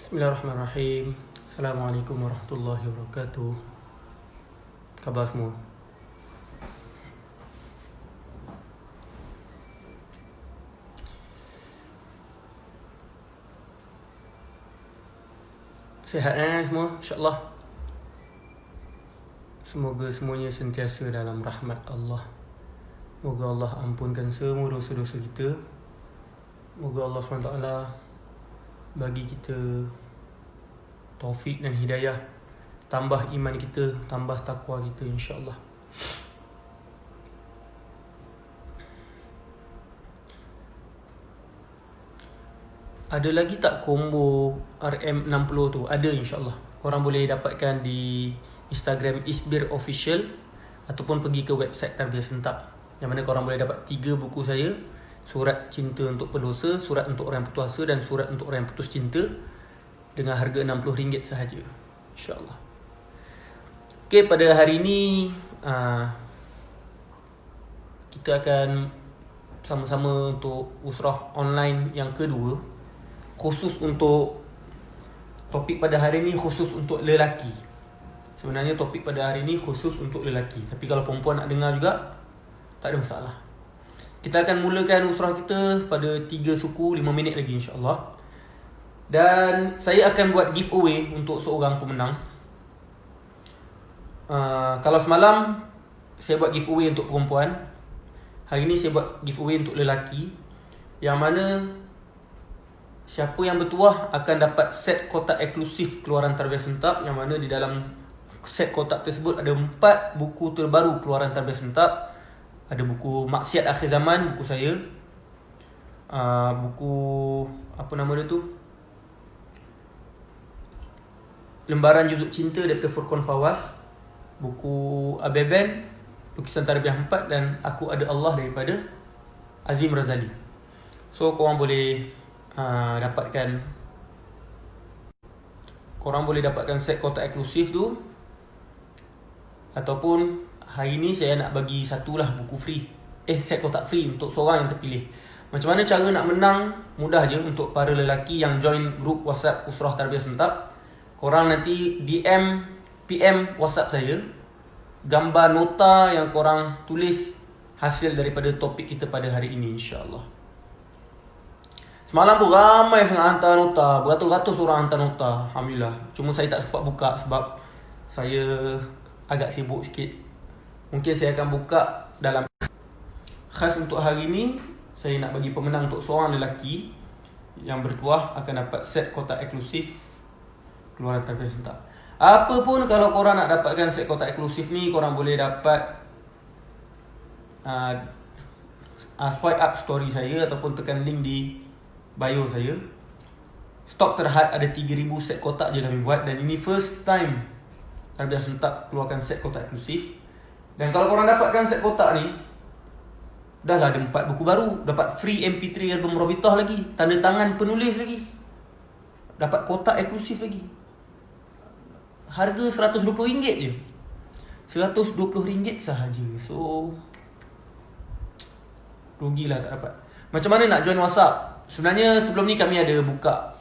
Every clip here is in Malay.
Bismillahirrahmanirrahim. Assalamualaikum warahmatullahi wabarakatuh. Khabar semua? Sihat semua, insyaAllah. Semoga semuanya sentiasa dalam rahmat Allah. Moga Allah ampunkan semua dosa-dosa kita. Moga Allah SWT bagi kita taufik dan hidayah, tambah iman kita, tambah takwa kita, insyaAllah. Ada lagi tak combo RM60 tu? Ada, insyaAllah. Korang boleh dapatkan di Instagram Isbir Official ataupun pergi ke website Tarbiyah Sentap, yang mana korang boleh dapat 3 buku saya: Surat Cinta untuk Pendosa, Surat untuk Orang Putus Asa, dan Surat untuk Orang Putus Cinta, dengan harga RM60 sahaja, insyaAllah. Okay, pada hari ini kita akan sama-sama untuk usrah online yang kedua. Khusus untuk topik pada hari ini, khusus untuk lelaki. Sebenarnya topik pada hari ini khusus untuk lelaki, tapi kalau perempuan nak dengar juga, tak ada masalah. Kita akan mulakan usrah kita pada 3 suku 5 minit lagi, insyaAllah. Dan saya akan buat giveaway untuk seorang pemenang. Kalau semalam saya buat giveaway untuk perempuan, hari ini saya buat giveaway untuk lelaki, yang mana siapa yang bertuah akan dapat set kotak eksklusif keluaran Tarbiyah Sentap, yang mana di dalam set kotak tersebut ada 4 buku terbaru keluaran Tarbiyah Sentap. Ada buku Maksiat Akhir Zaman, buku saya, buku apa nama dia tu, Lembaran Juzuk Cinta daripada Furqan Fawaz, buku Abeben, Lukisan Tarbiyah 4, dan Aku Ada Allah daripada Azim Razali. So korang boleh dapatkan set kotak eksklusif tu, ataupun hari ni saya nak bagi satulah buku free, set kotak free untuk seorang yang terpilih. Macam mana cara nak menang? Mudah je untuk para lelaki yang join grup WhatsApp Usrah Tarbiyah Sentap. Korang nanti PM WhatsApp saya gambar nota yang korang tulis hasil daripada topik kita pada hari ini, insyaAllah. Semalam pun ramai sangat hantar nota, beratus-ratus orang hantar nota, alhamdulillah. Cuma saya tak sempat buka sebab saya agak sibuk sikit. Mungkin saya akan buka dalam khas untuk hari ini. Saya nak bagi pemenang untuk seorang lelaki yang bertuah akan dapat set kotak eksklusif keluaran Tarbiyah Sentap. Apa pun kalau korang nak dapatkan set kotak eksklusif ni, korang boleh dapat swipe up story saya ataupun tekan link di bio saya. Stok terhad ada 3,000 set kotak je kami buat, dan ini first time Tarbiyah Sentap keluarkan set kotak eksklusif. Dan kalau korang dapatkan set kotak ni, dah lah ada 4 buku baru, dapat free MP3 album Robitah lagi, tanda tangan penulis lagi, dapat kotak eksklusif lagi. Harga RM120 je, RM120 sahaja. So rugilah tak dapat. Macam mana nak join WhatsApp? Sebenarnya sebelum ni kami ada buka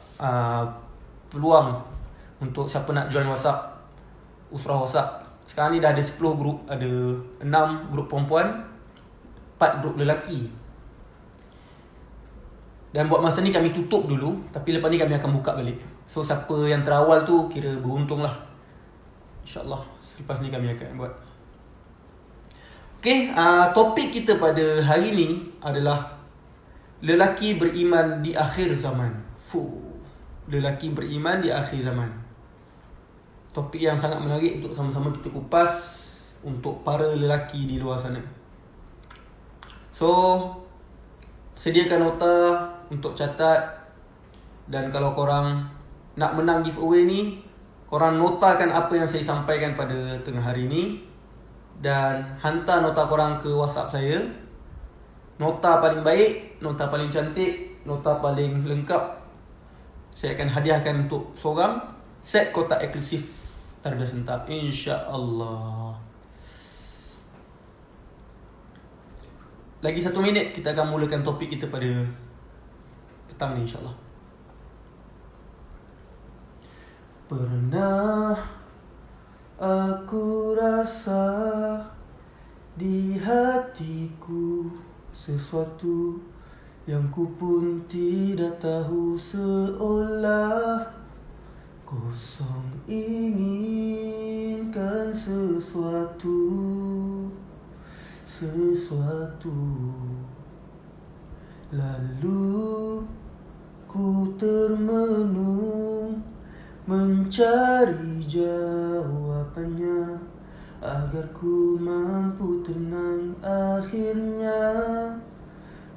peluang untuk siapa nak join WhatsApp, usrah WhatsApp. Sekarang ni dah ada 10 grup, ada 6 grup perempuan, 4 grup lelaki. Dan buat masa ni kami tutup dulu, tapi lepas ni kami akan buka balik. So siapa yang terawal tu kira beruntung lah, InsyaAllah. Selepas ni kami akan buat. Okay, topik kita pada hari ni adalah lelaki beriman di akhir zaman. Lelaki beriman di akhir zaman. Topik yang sangat menarik untuk sama-sama kita kupas untuk para lelaki di luar sana. So sediakan nota untuk catat, dan kalau korang nak menang giveaway ni, korang notakan apa yang saya sampaikan pada tengah hari ni, dan hantar nota korang ke WhatsApp saya. Nota paling baik, nota paling cantik, nota paling lengkap, saya akan hadiahkan untuk seorang set kotak eksklusif Tarbiyah Sentap, insyaAllah. Lagi 1 minit kita akan mulakan topik kita pada petang ni, insyaAllah. Pernah aku rasa di hatiku sesuatu yang ku pun tidak tahu, seolah kosong inginkan sesuatu. Lalu ku termenung mencari jawabannya agar ku mampu tenang. Akhirnya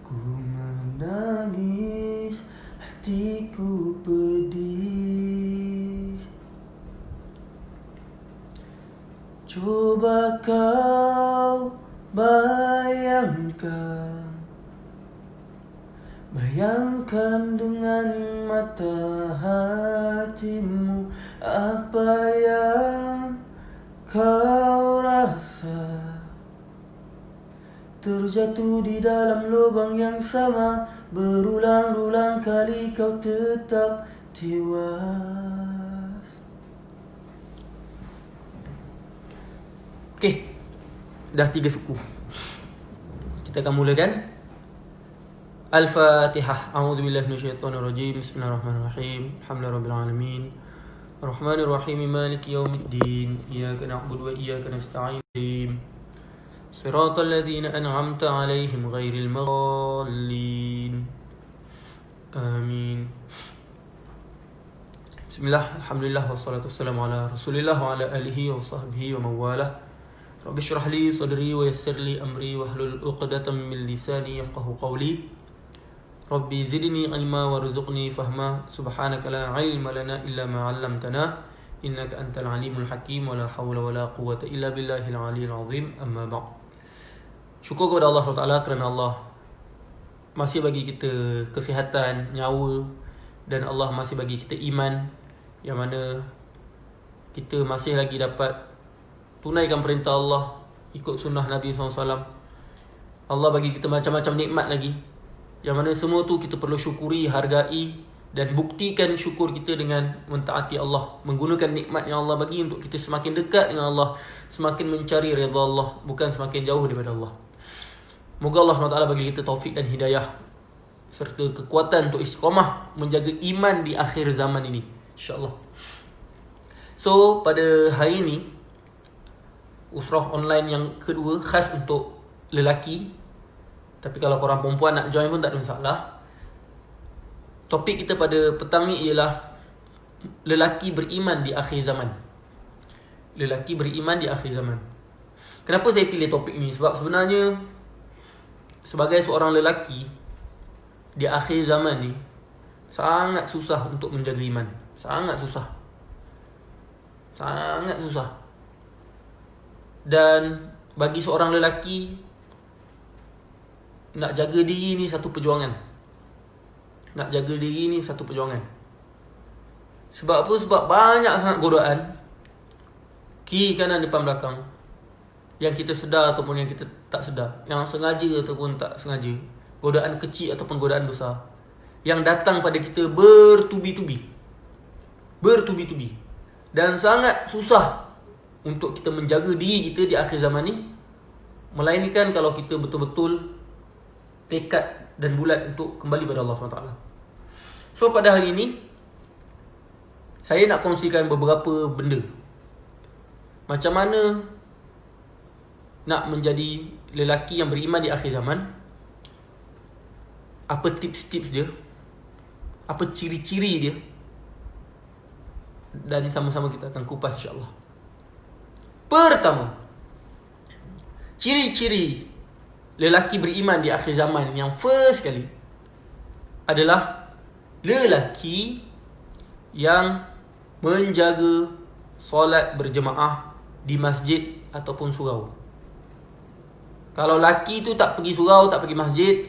ku menangis, hatiku pedih. Coba kau bayangkan dengan mata hatimu apa yang kau rasa. Terjatuh di dalam lubang yang sama, berulang-ulang kali kau tetap tewas. Okey, dah 3 suku. Kita akan mulakan. Al-Fatihah. A'udzubillahi minasyaitonirrajim. Bismillahirrahmanirrahim. Alhamdulillahirabbil alamin. Arrahmanirrahim. Maliki yaumiddin. Iyyaka na'budu wa iyyaka nasta'in. Shiratal ladzina an'amta 'alaihim ghairil maghdallin. Amin. Bismillah. Alhamdulillah wassalatu wassalamu ala Rasulillah wa ala alihi wa sahbihi wa mawalah. Rabbi shrah li sadri wa yassir li amri wahlul 'uqdatam min lisani yafqahu qawli. Rabbi zidni ilma warzuqni fahma. Subhanaka la ilma lana illa ma 'allamtana innaka antal alimul hakim wa la hawla wa la quwwata illa billahil aliyyil azim. Amma ba'd. Syukur kepada Allah SWT kerana Allah masih bagi kita kesihatan, nyawa, dan Allah masih bagi kita iman, yang mana kita masih lagi dapat tunaikan perintah Allah, ikut sunnah Nabi SAW. Allah bagi kita macam-macam nikmat lagi, yang mana semua tu kita perlu syukuri, hargai, dan buktikan syukur kita dengan mentaati Allah, menggunakan nikmat yang Allah bagi untuk kita semakin dekat dengan Allah, semakin mencari redha Allah, bukan semakin jauh daripada Allah. Moga Allah SWT bagi kita taufik dan hidayah serta kekuatan untuk istiqamah menjaga iman di akhir zaman ini, insya-Allah. So, pada hari ini usrah online yang kedua khas untuk lelaki. Tapi kalau korang perempuan nak join pun tak ada masalah. Topik kita pada petang ni ialah lelaki beriman di akhir zaman. Lelaki beriman di akhir zaman. Kenapa saya pilih topik ni? Sebab sebenarnya sebagai seorang lelaki di akhir zaman ni sangat susah untuk menjaga iman. Sangat susah. Dan bagi seorang lelaki, nak jaga diri ni satu perjuangan. Sebab apa? Sebab banyak sangat godaan kiri, kanan, depan, belakang, yang kita sedar ataupun yang kita tak sedar, yang sengaja ataupun tak sengaja, godaan kecil ataupun godaan besar, yang datang pada kita bertubi-tubi. Dan sangat susah untuk kita menjaga diri kita di akhir zaman ni, melainkan kalau kita betul-betul tekad dan bulat untuk kembali pada Allah SWT. So, pada hari ini saya nak kongsikan beberapa benda. Macam mana nak menjadi lelaki yang beriman di akhir zaman, apa tips-tips dia, apa ciri-ciri dia, dan sama-sama kita akan kupas, insya-Allah. Pertama, ciri-ciri lelaki beriman di akhir zaman yang first kali adalah lelaki yang menjaga solat berjemaah di masjid ataupun surau. Kalau lelaki tu tak pergi surau, tak pergi masjid,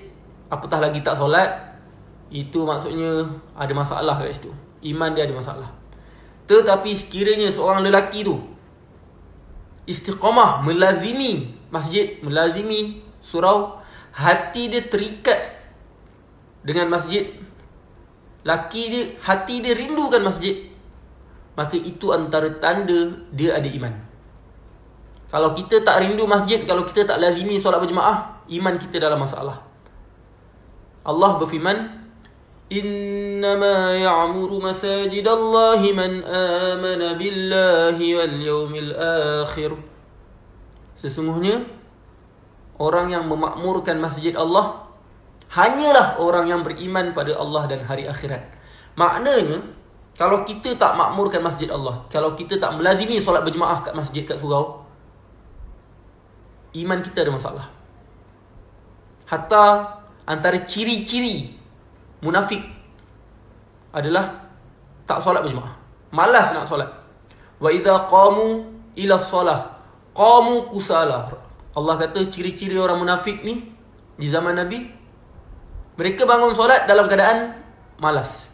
apatah lagi tak solat, itu maksudnya ada masalah kat situ. Iman dia ada masalah. Tetapi sekiranya seorang lelaki tu istiqamah, melazimi masjid, melazimi surau, hati dia terikat dengan masjid, hati dia rindukan masjid, maka itu antara tanda dia ada iman. Kalau kita tak rindu masjid, kalau kita tak lazimi solat berjemaah, iman kita dalam masalah. Allah berfirman, Innama ya'muru masajidallahi man amana billahi wal yawmil akhir. Sesungguhnya orang yang memakmurkan masjid Allah hanyalah orang yang beriman pada Allah dan hari akhirat. Maknanya, kalau kita tak makmurkan masjid Allah, kalau kita tak melazimi solat berjemaah kat masjid, kat surau, iman kita ada masalah. Hatta antara ciri-ciri munafik adalah tak solat berjemaah, malas nak solat. Wa idza qamu ila solah qamu kusala. Allah kata ciri-ciri orang munafik ni di zaman Nabi, mereka bangun solat dalam keadaan malas.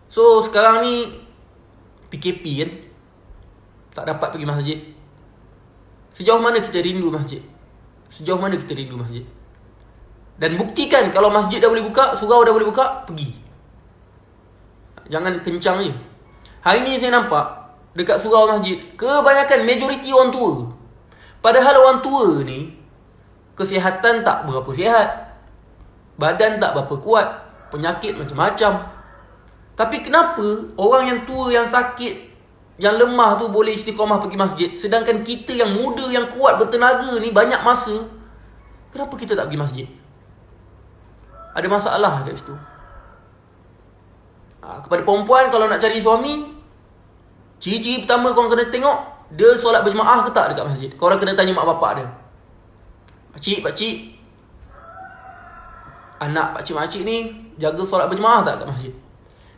So sekarang ni PKP kan, tak dapat pergi masjid. Sejauh mana kita rindu masjid? Sejauh mana kita rindu masjid? Dan buktikan kalau masjid dah boleh buka, surau dah boleh buka, pergi. Jangan kencang je. Hari ni saya nampak dekat surau masjid, kebanyakan majoriti orang tua. Padahal orang tua ni kesihatan tak berapa sihat, badan tak berapa kuat, penyakit macam-macam. Tapi kenapa orang yang tua, yang sakit, yang lemah tu boleh istiqamah pergi masjid, sedangkan kita yang muda, yang kuat, bertenaga ni, banyak masa, kenapa kita tak pergi masjid? Ada masalah kat situ. Kepada perempuan, kalau nak cari suami, ciri-ciri pertama korang kena tengok, dia solat berjemaah ke tak dekat masjid. Korang kena tanya mak bapak dia. Pakcik, anak pakcik-makcik ni jaga solat berjemaah tak dekat masjid?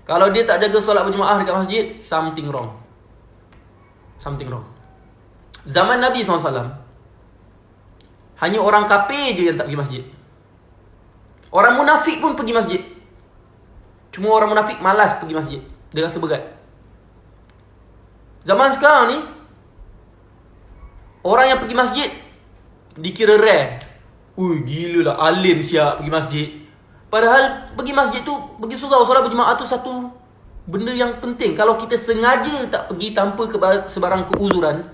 Kalau dia tak jaga solat berjemaah dekat masjid, something wrong. Something wrong. Zaman Nabi SAW, hanya orang kafir je yang tak pergi masjid. Orang munafik pun pergi masjid. Cuma orang munafik malas pergi masjid, dia rasa berat. Zaman sekarang ni, orang yang pergi masjid dikira rare. Gila lah, alim siap pergi masjid. Padahal pergi masjid tu, pergi surau solat berjemaah tu satu benda yang penting. Kalau kita sengaja tak pergi tanpa sebarang keuzuran,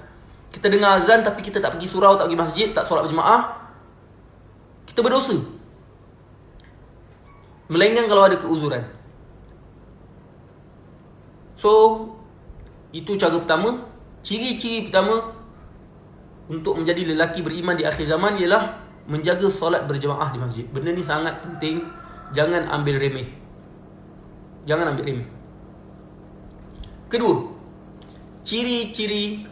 kita dengar azan tapi kita tak pergi surau, tak pergi masjid, tak solat berjemaah, kita berdosa. Melainkan kalau ada keuzuran. So, itu cara pertama. Ciri-ciri pertama untuk menjadi lelaki beriman di akhir zaman ialah menjaga solat berjemaah di masjid. Benda ni sangat penting. Jangan ambil remeh. Jangan ambil remeh. Kedua, ciri-ciri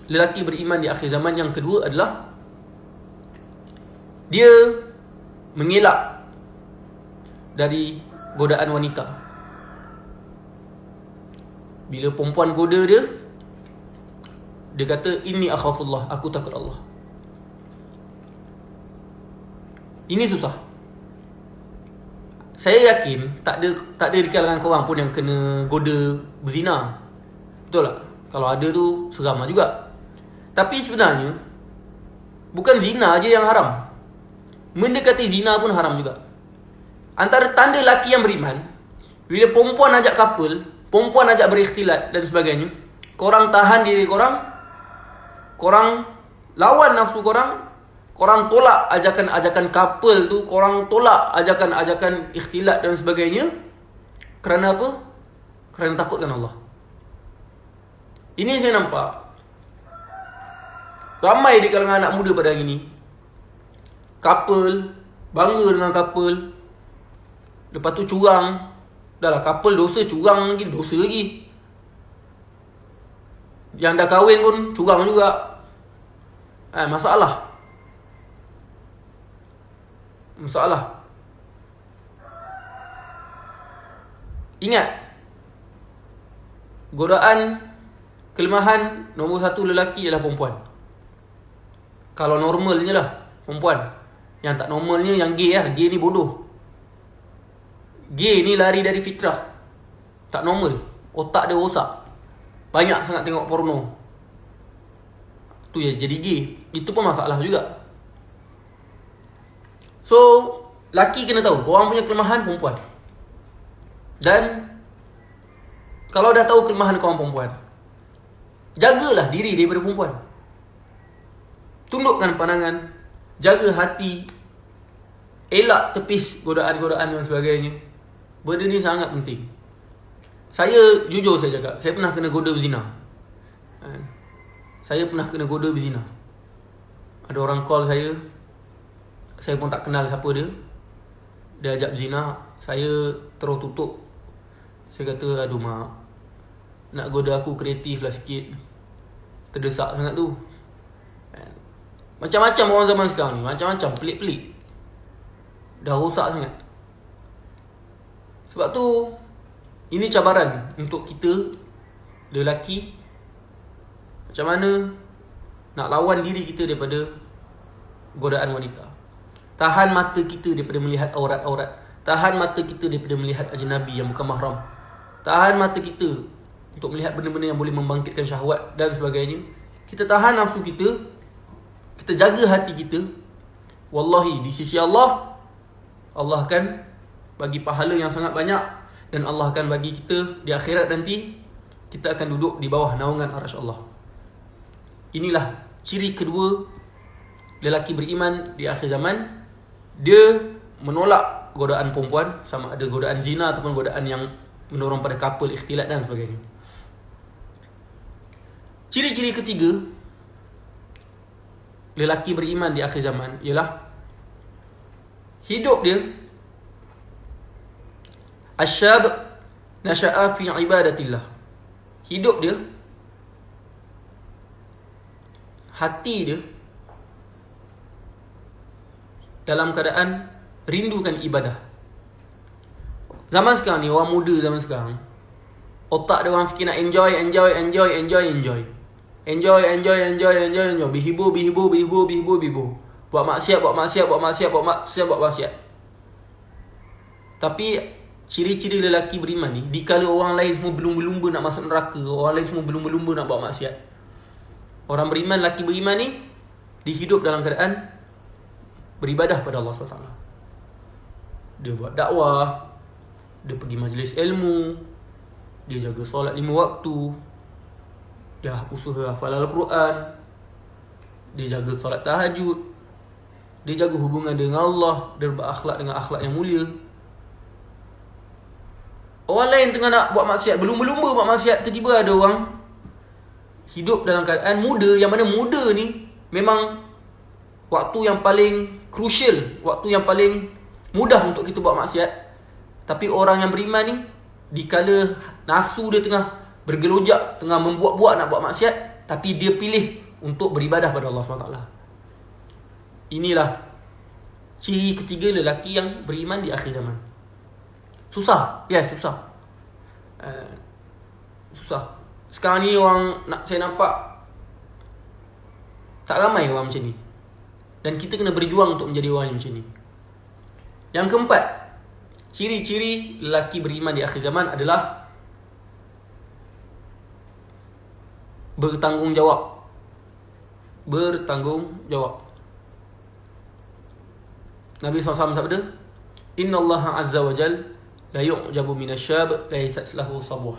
lelaki beriman di akhir zaman yang kedua adalah dia mengelak dari godaan wanita. Bila perempuan goda dia, dia kata, inni akhafullah, aku takut Allah. Ini susah. Saya yakin tak ada di kalangan korang pun yang kena goda berzina. Betul tak? Kalau ada tu seram juga. Tapi sebenarnya bukan zina je yang haram, mendekati zina pun haram juga. Antara tanda lelaki yang beriman, bila perempuan ajak couple, perempuan ajak berikhtilat dan sebagainya, korang tahan diri korang, korang lawan nafsu korang, korang tolak ajakan-ajakan couple tu, korang tolak ajakan-ajakan ikhtilat dan sebagainya. Kerana apa? Kerana takutkan Allah. Ini saya nampak ramai di kalangan anak muda pada hari ini, couple, bangga dengan couple, lepas tu curang. Dah lah couple dosa, curang lagi, dosa lagi. Yang dah kahwin pun curang juga. Masalah. Ingat, godaan, kelemahan nombor satu lelaki ialah perempuan. Kalau normalnya lah perempuan. Yang tak normalnya yang gay lah. Gay ni bodoh. Gay ni lari dari fitrah. Tak normal. Otak dia rosak. Banyak sangat tengok porno. Tu ya jadi gay. Itu pun masalah juga. So, laki kena tahu orang punya kelemahan perempuan. Dan Kalau dah tahu kelemahan kawan perempuan, jagalah diri daripada perempuan. Tundukkan pandangan, jaga hati, elak tepis godaan-godaan dan sebagainya. Benda ni sangat penting. Saya jujur saya cakap, saya pernah kena goda berzina. Saya pernah kena goda berzina. Ada orang call saya pun tak kenal siapa dia. Dia ajak berzina, saya terus tutup. Saya kata, aduh mak, nak goda aku kreatif lah sikit. Terdesak sangat tu. Macam-macam orang zaman sekarang ni, macam-macam, pelik-pelik. Dah rosak sangat. Sebab tu, ini cabaran untuk kita lelaki. Macam mana nak lawan diri kita daripada godaan wanita. Tahan mata kita daripada melihat aurat-aurat. Tahan mata kita daripada melihat ajnabi yang bukan mahram. Tahan mata kita untuk melihat benda-benda yang boleh membangkitkan syahwat dan sebagainya. Kita tahan nafsu kita. Kita jaga hati kita. Wallahi, di sisi Allah, Allah akan bagi pahala yang sangat banyak. Dan Allah akan bagi kita di akhirat nanti, kita akan duduk di bawah naungan arsy Allah. Inilah ciri kedua lelaki beriman di akhir zaman. Dia menolak godaan perempuan, sama ada godaan zina ataupun godaan yang mendorong pada couple, ikhtilat dan sebagainya. Ciri-ciri ketiga lelaki beriman di akhir zaman ialah hidup dia asyab nasha'a fi ibadatillah. Hidup dia, hati dia dalam keadaan rindukan ibadah. Zaman sekarang ni, orang muda zaman sekarang, otak dia orang fikir nak enjoy. Bihibur. Buat maksiat. Tapi ciri-ciri lelaki beriman ni, dikala orang lain semua berlumba-lumba nak masuk neraka, orang lain semua berlumba-lumba nak buat maksiat, orang beriman, lelaki beriman ni, dihidup dalam keadaan beribadah pada Allah SWT. Dia buat dakwah, dia pergi majlis ilmu, dia jaga solat 5 waktu, dia usaha hafal Al-Quran, dia jaga solat tahajud, dia jaga hubungan dengan Allah, dia berakhlak dengan akhlak yang mulia. Orang lain tengah nak buat maksiat, berlumba-lumba buat maksiat, tiba-tiba ada orang hidup dalam keadaan muda, yang mana muda ni memang waktu yang paling crucial, waktu yang paling mudah untuk kita buat maksiat. Tapi orang yang beriman ni, dikala nafsu dia tengah bergelojak, tengah membuat-buat nak buat maksiat, tapi dia pilih untuk beribadah pada Allah SWT. Inilah ciri ketiga lelaki yang beriman di akhir zaman. Susah. Susah. Susah. Sekarang ni saya nampak tak ramai orang macam ni. Dan kita kena berjuang untuk menjadi orang yang macam ni. Yang keempat, ciri-ciri lelaki beriman di akhir zaman adalah bertanggungjawab. Nabi SAW sabda, Inna Allah Azza wa Jal la yu'jabu minasyab laysat lahu sabwah.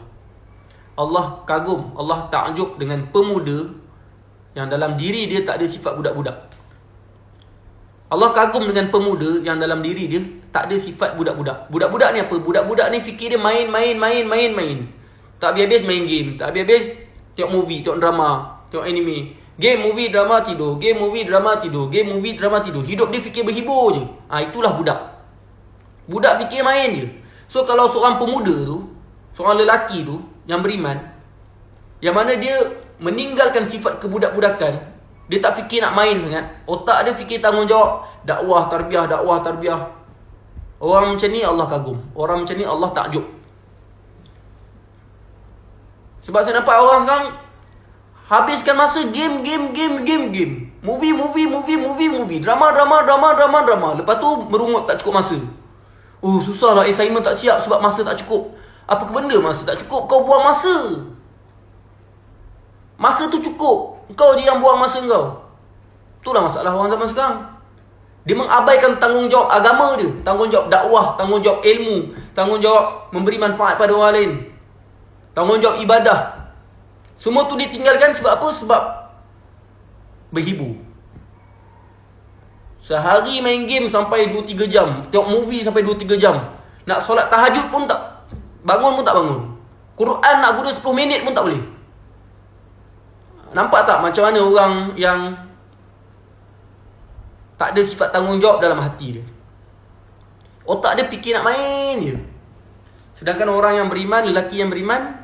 Allah kagum, Allah takjub dengan pemuda yang dalam diri dia tak ada sifat budak-budak. Allah kagum dengan pemuda yang dalam diri dia tak ada sifat budak-budak. Budak-budak ni apa? Budak-budak ni fikir dia main. Tak habis-habis main game, tak habis-habis tengok movie, tengok drama, tengok anime. Game, movie, drama, tidur. Game, movie, drama, tidur. Game, movie, drama, tidur. Hidup dia fikir berhibur je. Itulah budak. Budak fikir main je. So kalau seorang pemuda tu, seorang lelaki tu yang beriman, yang mana dia meninggalkan sifat kebudak-budakan, dia tak fikir nak main sangat, otak dia fikir tanggungjawab, dakwah, tarbiyah. Orang macam ni Allah kagum. Orang macam ni Allah takjub. Sebab saya nampak orang sekarang habiskan masa game. Movie. Drama. Lepas tu merungut tak cukup masa. Susahlah assignment tak siap sebab masa tak cukup. Apa benda masa tak cukup? Kau buang masa. Masa tu cukup. Kau je yang buang masa kau. Itulah masalah orang zaman sekarang. Dia mengabaikan tanggungjawab agama dia, tanggungjawab dakwah, tanggungjawab ilmu, tanggungjawab memberi manfaat pada orang lain. tanggungjawab ibadah. Semua tu ditinggalkan sebab apa? Sebab berhibur. Sehari main game sampai 2-3 jam, tengok movie sampai 2-3 jam. Nak solat tahajud pun tak, bangun pun tak bangun. Quran nak guna 10 minit pun tak boleh. Nampak tak macam mana orang yang tak ada sifat tanggungjawab dalam hati dia? Otak dia fikir nak main je. Sedangkan orang yang beriman, lelaki yang beriman,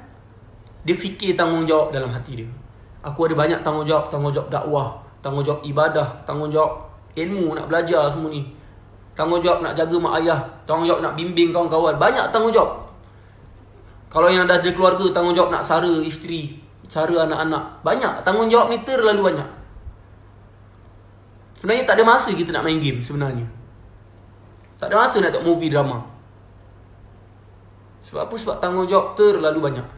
dia fikir tanggungjawab dalam hati dia. Aku ada banyak tanggungjawab. Tanggungjawab dakwah, tanggungjawab ibadah, tanggungjawab ilmu, nak belajar semua ni. Tanggungjawab nak jaga mak ayah, tanggungjawab nak bimbing kawan-kawan. Banyak tanggungjawab. Kalau yang dah ada keluarga, tanggungjawab nak sara isteri, sara anak-anak. Banyak. Tanggungjawab ni terlalu banyak. Sebenarnya tak ada masa kita nak main game sebenarnya. Tak ada masa nak tengok movie drama. Sebab apa? Sebab tanggungjawab terlalu banyak.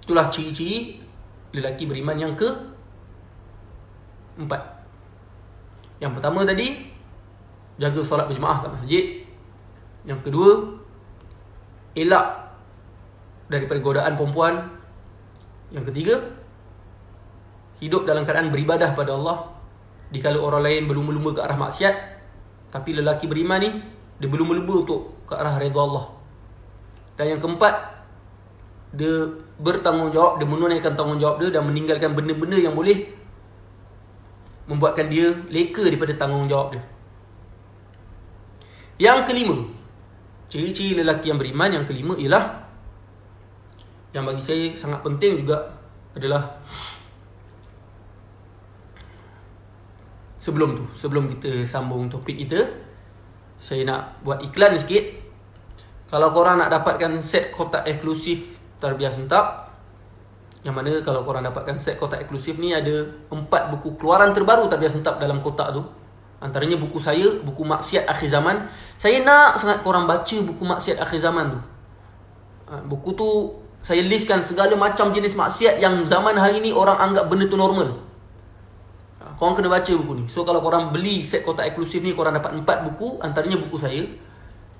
Itulah ciri-ciri lelaki beriman yang ke-4. Yang pertama tadi, jaga solat berjemaah kat masjid. Yang kedua, elak daripada godaan perempuan. Yang ketiga, hidup dalam keadaan beribadah pada Allah dikala orang lain berlumba-lumba ke arah maksiat. Tapi lelaki beriman ni, dia berlumba-lumba untuk ke arah redha Allah. Dan yang keempat, dia bertanggungjawab, dia menunaikan tanggungjawab dia dan meninggalkan benda-benda yang boleh membuatkan dia leka daripada tanggungjawab dia. Yang kelima, ciri-ciri lelaki yang beriman yang kelima ialah, yang bagi saya sangat penting juga adalah, sebelum kita sambung topik kita, saya nak buat iklan sikit. Kalau korang nak dapatkan set kotak eksklusif Tarbiyah Sentap, yang mana kalau korang dapatkan set kotak eksklusif ni, ada 4 buku keluaran terbaru Tarbiyah Sentap dalam kotak tu. Antaranya buku saya, buku Maksiat Akhir Zaman. Saya nak sangat korang baca buku Maksiat Akhir Zaman tu. Buku tu saya listkan segala macam jenis maksiat yang zaman hari ni orang anggap benda tu normal. Korang kena baca buku ni. So kalau korang beli set kotak eksklusif ni, korang dapat 4 buku, antaranya buku saya.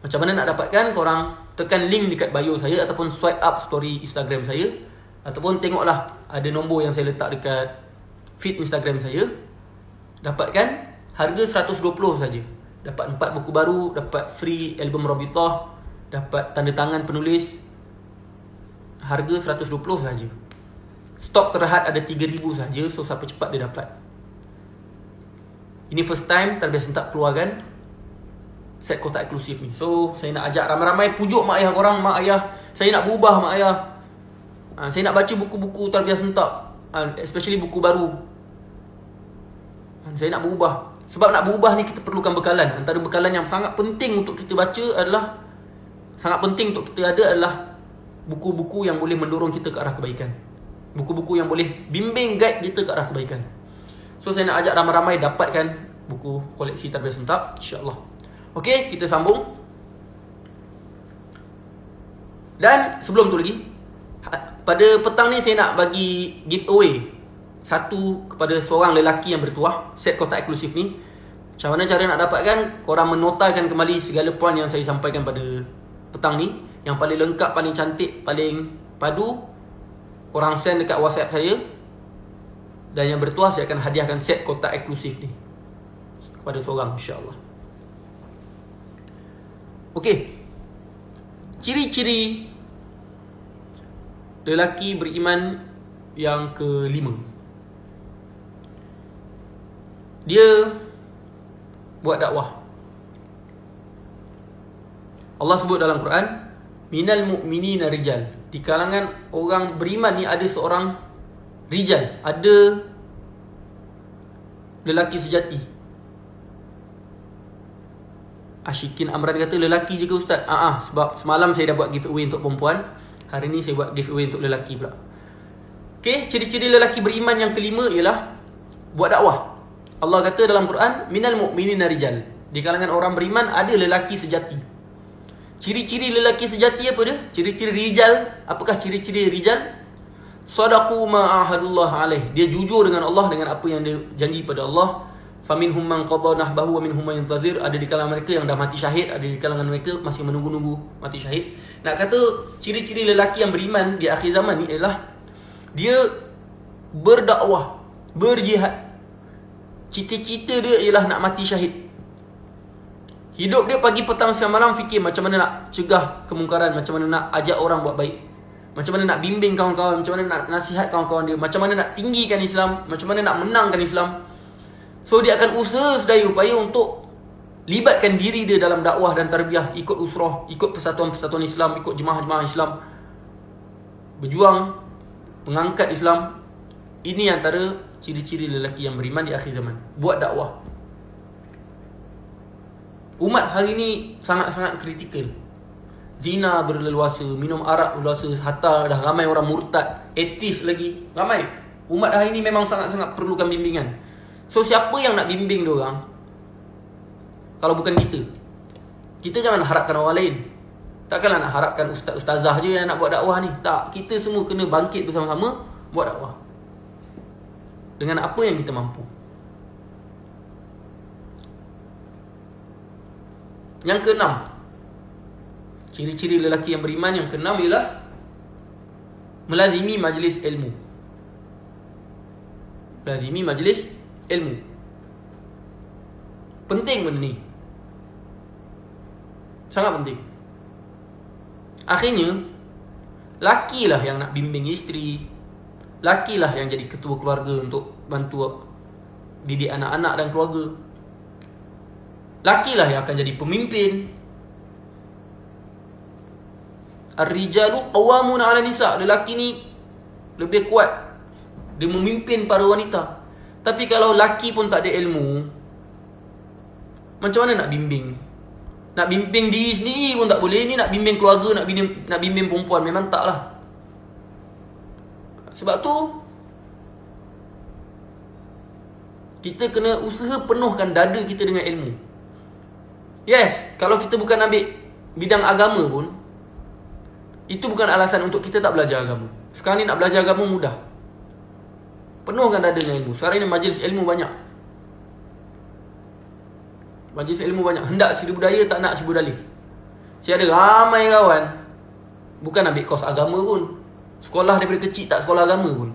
Macam mana nak dapatkan? Korang tekan link dekat bio saya, ataupun swipe up story Instagram saya, ataupun tengoklah ada nombor yang saya letak dekat feed Instagram saya. Dapatkan, harga 120 saja. Dapat 4 buku baru, dapat free album Rabitah, dapat tanda tangan penulis. Harga 120 saja. Stok terhad ada 3,000 saja. So siapa cepat dia dapat. Ini first time Tarbiyah Sentap keluarkan set kotak eksklusif ni. So saya nak ajak ramai-ramai, pujuk mak ayah korang. Mak ayah, saya nak berubah mak ayah. Saya nak baca buku-buku Tarbiyah Sentap, especially buku baru. Saya nak berubah. Sebab nak berubah ni kita perlukan bekalan. Antara bekalan yang sangat penting untuk kita baca adalah, sangat penting untuk kita ada adalah buku-buku yang boleh mendorong kita ke arah kebaikan. Buku-buku yang boleh bimbing, guide kita ke arah kebaikan. So saya nak ajak ramai-ramai dapatkan buku koleksi Tarbiyah Sentap, insya-Allah. Okey, kita sambung. Dan sebelum tu lagi, pada petang ni saya nak bagi giveaway satu kepada seorang lelaki yang bertuah, set kotak eksklusif ni. Macam mana cara nak dapatkan? Korang menotakan kembali segala poin yang saya sampaikan pada petang ni. Yang paling lengkap, paling cantik, paling padu, korang send dekat WhatsApp saya. Dan yang bertuah, saya akan hadiahkan set kotak eksklusif ni kepada seorang, insya-Allah. Okey. Ciri-ciri lelaki beriman yang kelima. Dia buat dakwah. Allah sebut dalam Quran, minal mu'minina rijal. Di kalangan orang beriman ni ada seorang rijal, ada lelaki sejati. Ashikin Amran kata lelaki je ke ustaz? Sebab semalam saya dah buat giveaway untuk perempuan, hari ni saya buat giveaway untuk lelaki pula. Okey, ciri-ciri lelaki beriman yang kelima ialah buat dakwah. Allah kata dalam Quran, minal mu'minina rijal. Di kalangan orang beriman ada lelaki sejati. Ciri-ciri lelaki sejati apa dia? Ciri-ciri rijal. Apakah ciri-ciri rijal? Sadaqu ma ahadullah alaih. Dia jujur dengan Allah, dengan apa yang dia janji pada Allah. Faminhum man qadha nahbahu wa minhum man yantazir. Ada di kalangan mereka yang dah mati syahid, ada di kalangan mereka masih menunggu-nunggu mati syahid. Nak kata ciri-ciri lelaki yang beriman di akhir zaman ni ialah dia berdakwah, berjihad. Cita-cita dia ialah nak mati syahid. Hidup dia pagi, petang, siang, malam fikir macam mana nak cegah kemungkaran, macam mana nak ajak orang buat baik, macam mana nak bimbing kawan-kawan, macam mana nak nasihat kawan-kawan dia, macam mana nak tinggikan Islam, macam mana nak menangkan Islam. So dia akan usaha sedaya upaya untuk libatkan diri dia dalam dakwah dan tarbiyah, ikut usrah, ikut persatuan-persatuan Islam, ikut jemaah-jemaah Islam, berjuang mengangkat Islam. Ini antara ciri-ciri lelaki yang beriman di akhir zaman. Buat dakwah. Umat hari ini sangat-sangat kritikal. Zina berleluasa, minum arak berleluasa, hatta dah ramai orang murtad, ateis lagi, ramai. Umat hari ini memang sangat-sangat perlukan bimbingan. So siapa yang nak bimbing diorang kalau bukan kita? Kita jangan harapkan orang lain. Takkanlah nak harapkan ustaz-ustazah je yang nak buat dakwah ni. Tak, kita semua kena bangkit bersama-sama buat dakwah dengan apa yang kita mampu. Yang keenam, ciri-ciri lelaki yang beriman yang keenam ialah melazimi majlis ilmu. Melazimi majlis ilmu. Penting benda ni. Sangat penting. Akhirnya lakilah yang nak bimbing isteri, lakilah yang jadi ketua keluarga untuk bantu didik anak-anak dan keluarga. Lakilah yang akan jadi pemimpin. Ar-rijalu qawwamun 'ala nisa. Lelaki ni lebih kuat, dia memimpin para wanita. Tapi kalau laki pun tak ada ilmu, macam mana nak bimbing? Nak bimbing diri sendiri pun tak boleh. Ni nak bimbing keluarga, nak bimbing perempuan, memang taklah. Sebab tu kita kena usaha penuhkan dada kita dengan ilmu. Yes, kalau kita bukan ambil bidang agama pun, itu bukan alasan untuk kita tak belajar agama. Sekarang ni nak belajar agama mudah. Penuhkan dada dengan ilmu. Sekarang ni majlis ilmu banyak. Majlis ilmu banyak. Hendak Sri Budaya, tak nak Sri Budalih. Saya ada ramai kawan bukan ambil kos agama pun, sekolah daripada kecil tak sekolah agama pun,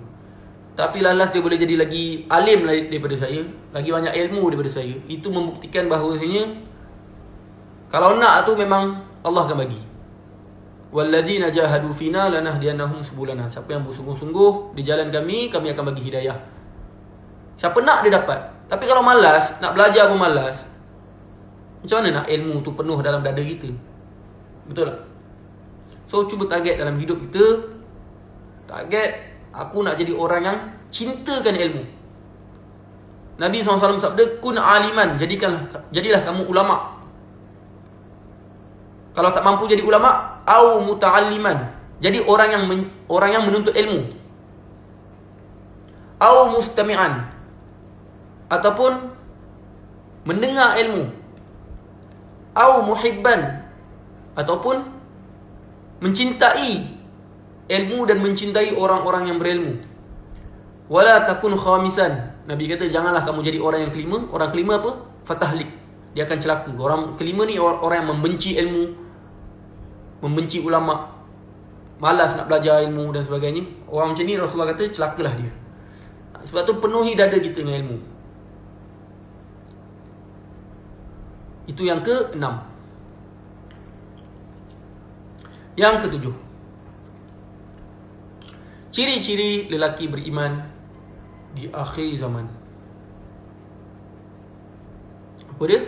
tapi lalas dia boleh jadi lagi alim daripada saya, lagi banyak ilmu daripada saya. Itu membuktikan bahawasanya kalau nak tu memang Allah akan bagi. Walladzina jahadu fina lanahdiyannahum subulana. Siapa yang bersungguh-sungguh di jalan kami, kami akan bagi hidayah. Siapa nak dia dapat. Tapi kalau malas, nak belajar pun malas, macam mana nak ilmu tu penuh dalam dada kita? Betul tak? So cuba target dalam hidup kita, target aku nak jadi orang yang cintakan ilmu. Nabi SAW sabda, kun aliman, jadilah kamu ulama. Kalau tak mampu jadi ulama, au muta'alliman, jadi orang yang menuntut ilmu. Au mustami'an, ataupun mendengar ilmu. Au muhibban, ataupun mencintai ilmu dan mencintai orang-orang yang berilmu. Wala takun khamisan. Nabi kata janganlah kamu jadi orang yang kelima. Orang kelima apa? Fatahlik. Dia akan celaka. Orang kelima ni orang yang membenci ilmu, membenci ulama, malas nak belajar ilmu dan sebagainya. Orang macam ni Rasulullah kata celakalah dia. Sebab tu penuhi dada kita dengan ilmu. Itu yang ke-6. Yang ke-7, ciri-ciri lelaki beriman di akhir zaman. Apa dia?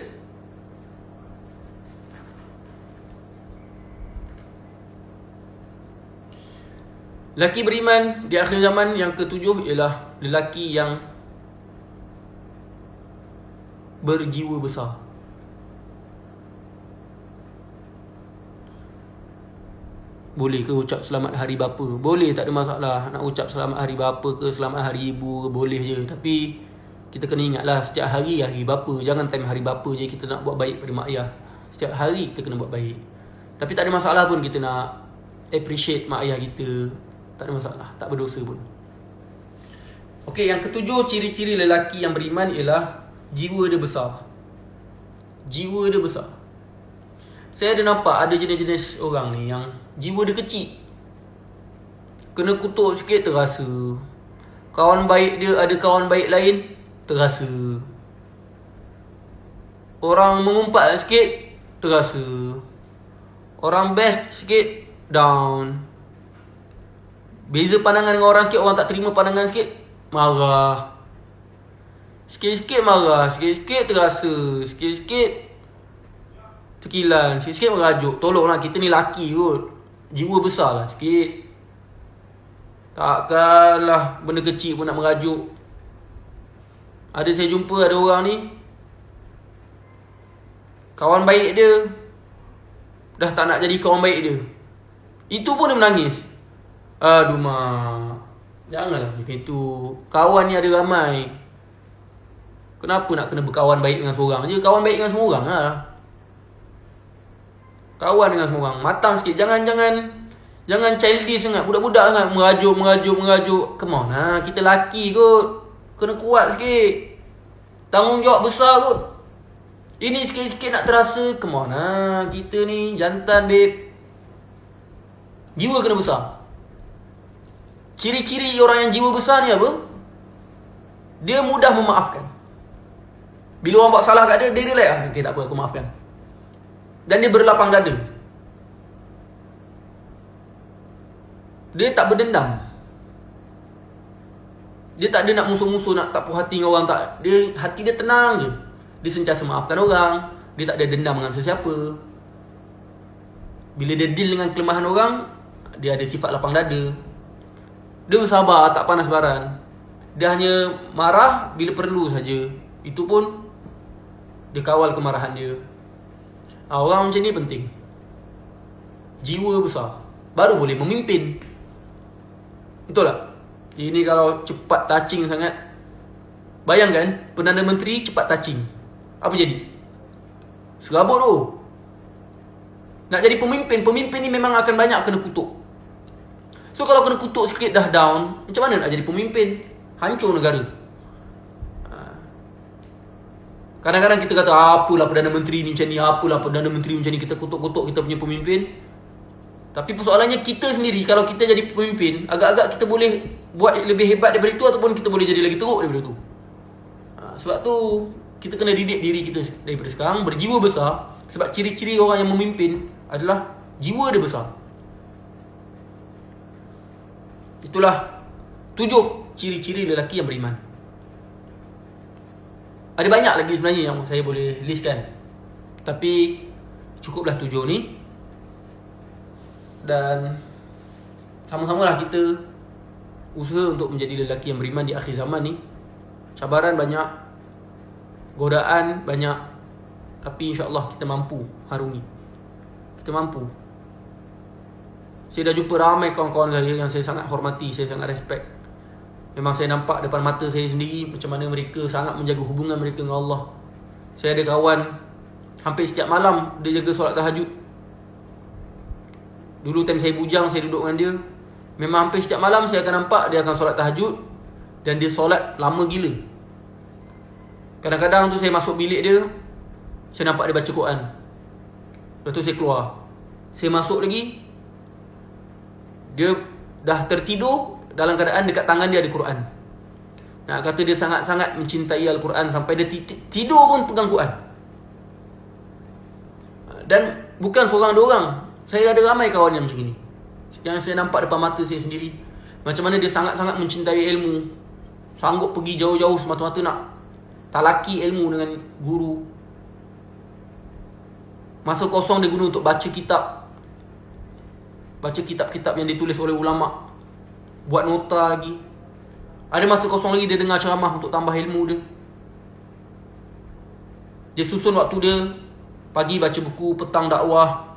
Lelaki beriman di akhir zaman yang ke-7 ialah lelaki yang berjiwa besar. Boleh ke ucap selamat hari bapa? Boleh, tak ada masalah. Nak ucap selamat hari bapa ke, selamat hari ibu ke, boleh je. Tapi kita kena ingatlah, setiap hari hari bapa. Jangan time hari bapa je kita nak buat baik pada mak ayah. Setiap hari kita kena buat baik. Tapi tak ada masalah pun kita nak appreciate mak ayah kita. Tak ada masalah, tak berdosa pun. Okey, yang ke-7 ciri-ciri lelaki yang beriman ialah jiwa dia besar. Jiwa dia besar. Saya ada nampak ada jenis-jenis orang ni yang jiwa dia kecil. Kena kutuk sikit terasa. Kawan baik dia ada kawan baik lain, terasa. Orang mengumpat sikit, terasa. Orang best sikit, down. Beza pandangan dengan orang sikit, orang tak terima pandangan sikit, marah. Sikit-sikit marah, sikit-sikit terasa, sikit-sikit tekilan, sikit-sikit merajuk. Tolonglah, kita ni laki kot, jiwa besar lah sikit. Takkanlah benda kecil pun nak merajuk. Ada saya jumpa ada orang ni, kawan baik dia dah tak nak jadi kawan baik dia, itu pun dia menangis. Aduh mak, janganlah macam itu. Kawan ni ada ramai. Kenapa nak kena berkawan baik dengan seorang je? Kawan baik dengan semua orang lah. Kawan dengan semua orang. Matang sikit. Jangan childish sangat. Budak-budak sangat. Merajuk. Come on lah. Kita laki kot. Kena kuat sikit. Tanggungjawab besar kot. Ini sikit-sikit nak terasa. Come on lah. Kita ni jantan babe. Jiwa kena besar. Ciri-ciri orang yang jiwa besar ni apa? Dia mudah memaafkan. Bila orang buat salah kat dia, dia relax. Okay, tak apa, aku maafkan. Dan dia berlapang dada. Dia tak berdendam. Dia tak ada nak musuh-musuh, nak tak puas hati dengan orang, tak. Dia, hati dia tenang je. Dia sentiasa maafkan orang. Dia tak ada dendam dengan sesiapa. Bila dia deal dengan kelemahan orang, dia ada sifat lapang dada. Dia bersabar, tak panas baran. Dia hanya marah bila perlu saja. Itu pun dia kawal kemarahan dia. Orang macam ni penting. Jiwa besar, baru boleh memimpin. Betul tak? Ini kalau cepat touching sangat, bayangkan Perdana Menteri cepat touching, apa jadi? Serabut tu. Nak jadi pemimpin, pemimpin ni memang akan banyak kena kutuk. So kalau kena kutuk sikit dah down, macam mana nak jadi pemimpin? Hancur negara. Kadang-kadang kita kata, apalah Perdana Menteri ni macam ni, apalah Perdana Menteri macam ni, kita kutuk-kutuk kita punya pemimpin. Tapi persoalannya kita sendiri, kalau kita jadi pemimpin, agak-agak kita boleh buat lebih hebat daripada itu, ataupun kita boleh jadi lagi teruk daripada itu. Sebab tu kita kena didik diri kita daripada sekarang berjiwa besar. Sebab ciri-ciri orang yang memimpin adalah jiwa dia besar. Itulah 7 ciri-ciri lelaki yang beriman. Ada banyak lagi sebenarnya yang saya boleh listkan, tapi cukuplah 7 ni. Dan sama-samalah kita usaha untuk menjadi lelaki yang beriman di akhir zaman ni. Cabaran banyak, godaan banyak, tapi insya-Allah kita mampu harungi. Kita mampu. Saya dah jumpa ramai kawan-kawan saya yang saya sangat hormati, saya sangat respect. Memang saya nampak depan mata saya sendiri macam mana mereka sangat menjaga hubungan mereka dengan Allah. Saya ada kawan, hampir setiap malam dia jaga solat tahajud. Dulu time saya bujang, saya duduk dengan dia, memang hampir setiap malam saya akan nampak dia akan solat tahajud. Dan dia solat lama gila. Kadang-kadang tu saya masuk bilik dia, saya nampak dia baca Quran. Lepas tu saya keluar, saya masuk lagi, dia dah tertidur dalam keadaan dekat tangan dia ada Quran. Nak kata dia sangat-sangat mencintai Al-Quran, sampai dia tidur pun pegang Quran. Dan bukan seorang dua orang, saya ada ramai kawan yang macam ni, yang saya nampak depan mata saya sendiri, macam mana dia sangat-sangat mencintai ilmu, sanggup pergi jauh-jauh semata-mata nak talaki ilmu dengan guru. Masa kosong dia guna untuk baca kitab, baca kitab-kitab yang ditulis oleh ulama, buat nota lagi. Ada masa kosong lagi dia dengar ceramah untuk tambah ilmu dia. Dia susun waktu dia, pagi baca buku, petang dakwah,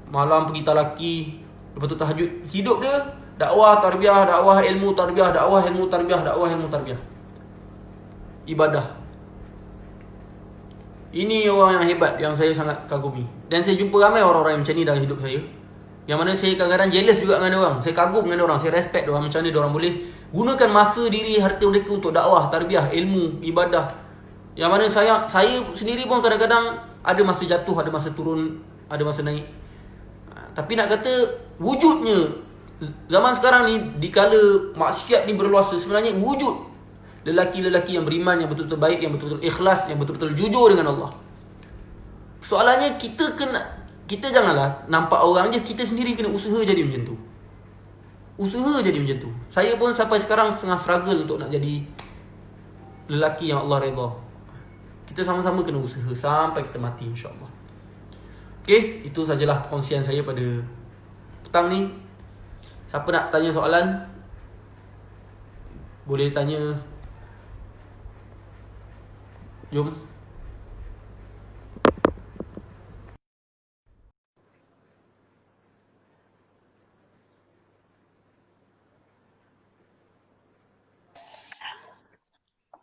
malam pergi talaki, lepas tu tahajud. Hidup dia dakwah, tarbiyah, dakwah, ilmu, tarbiyah, dakwah, ilmu, tarbiyah, dakwah, ilmu, tarbiyah. Ibadah. Ini orang yang hebat yang saya sangat kagumi. Dan saya jumpa ramai orang-orang yang macam ni dalam hidup saya, yang mana saya kadang-kadang jealous juga dengan orang. Saya kagum dengan orang, saya respect orang, macam mana orang boleh gunakan masa diri, harta mereka untuk dakwah, tarbiyah, ilmu, ibadah. Yang mana saya sendiri pun kadang-kadang ada masa jatuh, ada masa turun, ada masa naik. Tapi nak kata wujudnya zaman sekarang ni, dikala maksiat ni berluasa, sebenarnya wujud lelaki-lelaki yang beriman, yang betul-betul baik, yang betul-betul ikhlas, yang betul-betul jujur dengan Allah. Soalannya kita janganlah nampak orang je, kita sendiri kena usaha jadi macam tu. Usaha jadi macam tu. Saya pun sampai sekarang tengah struggle untuk nak jadi lelaki yang Allah redha. Kita sama-sama kena usaha sampai kita mati, insya-Allah. Okey, itu sajalah perkongsian saya pada petang ni. Siapa nak tanya soalan, boleh tanya. Jom.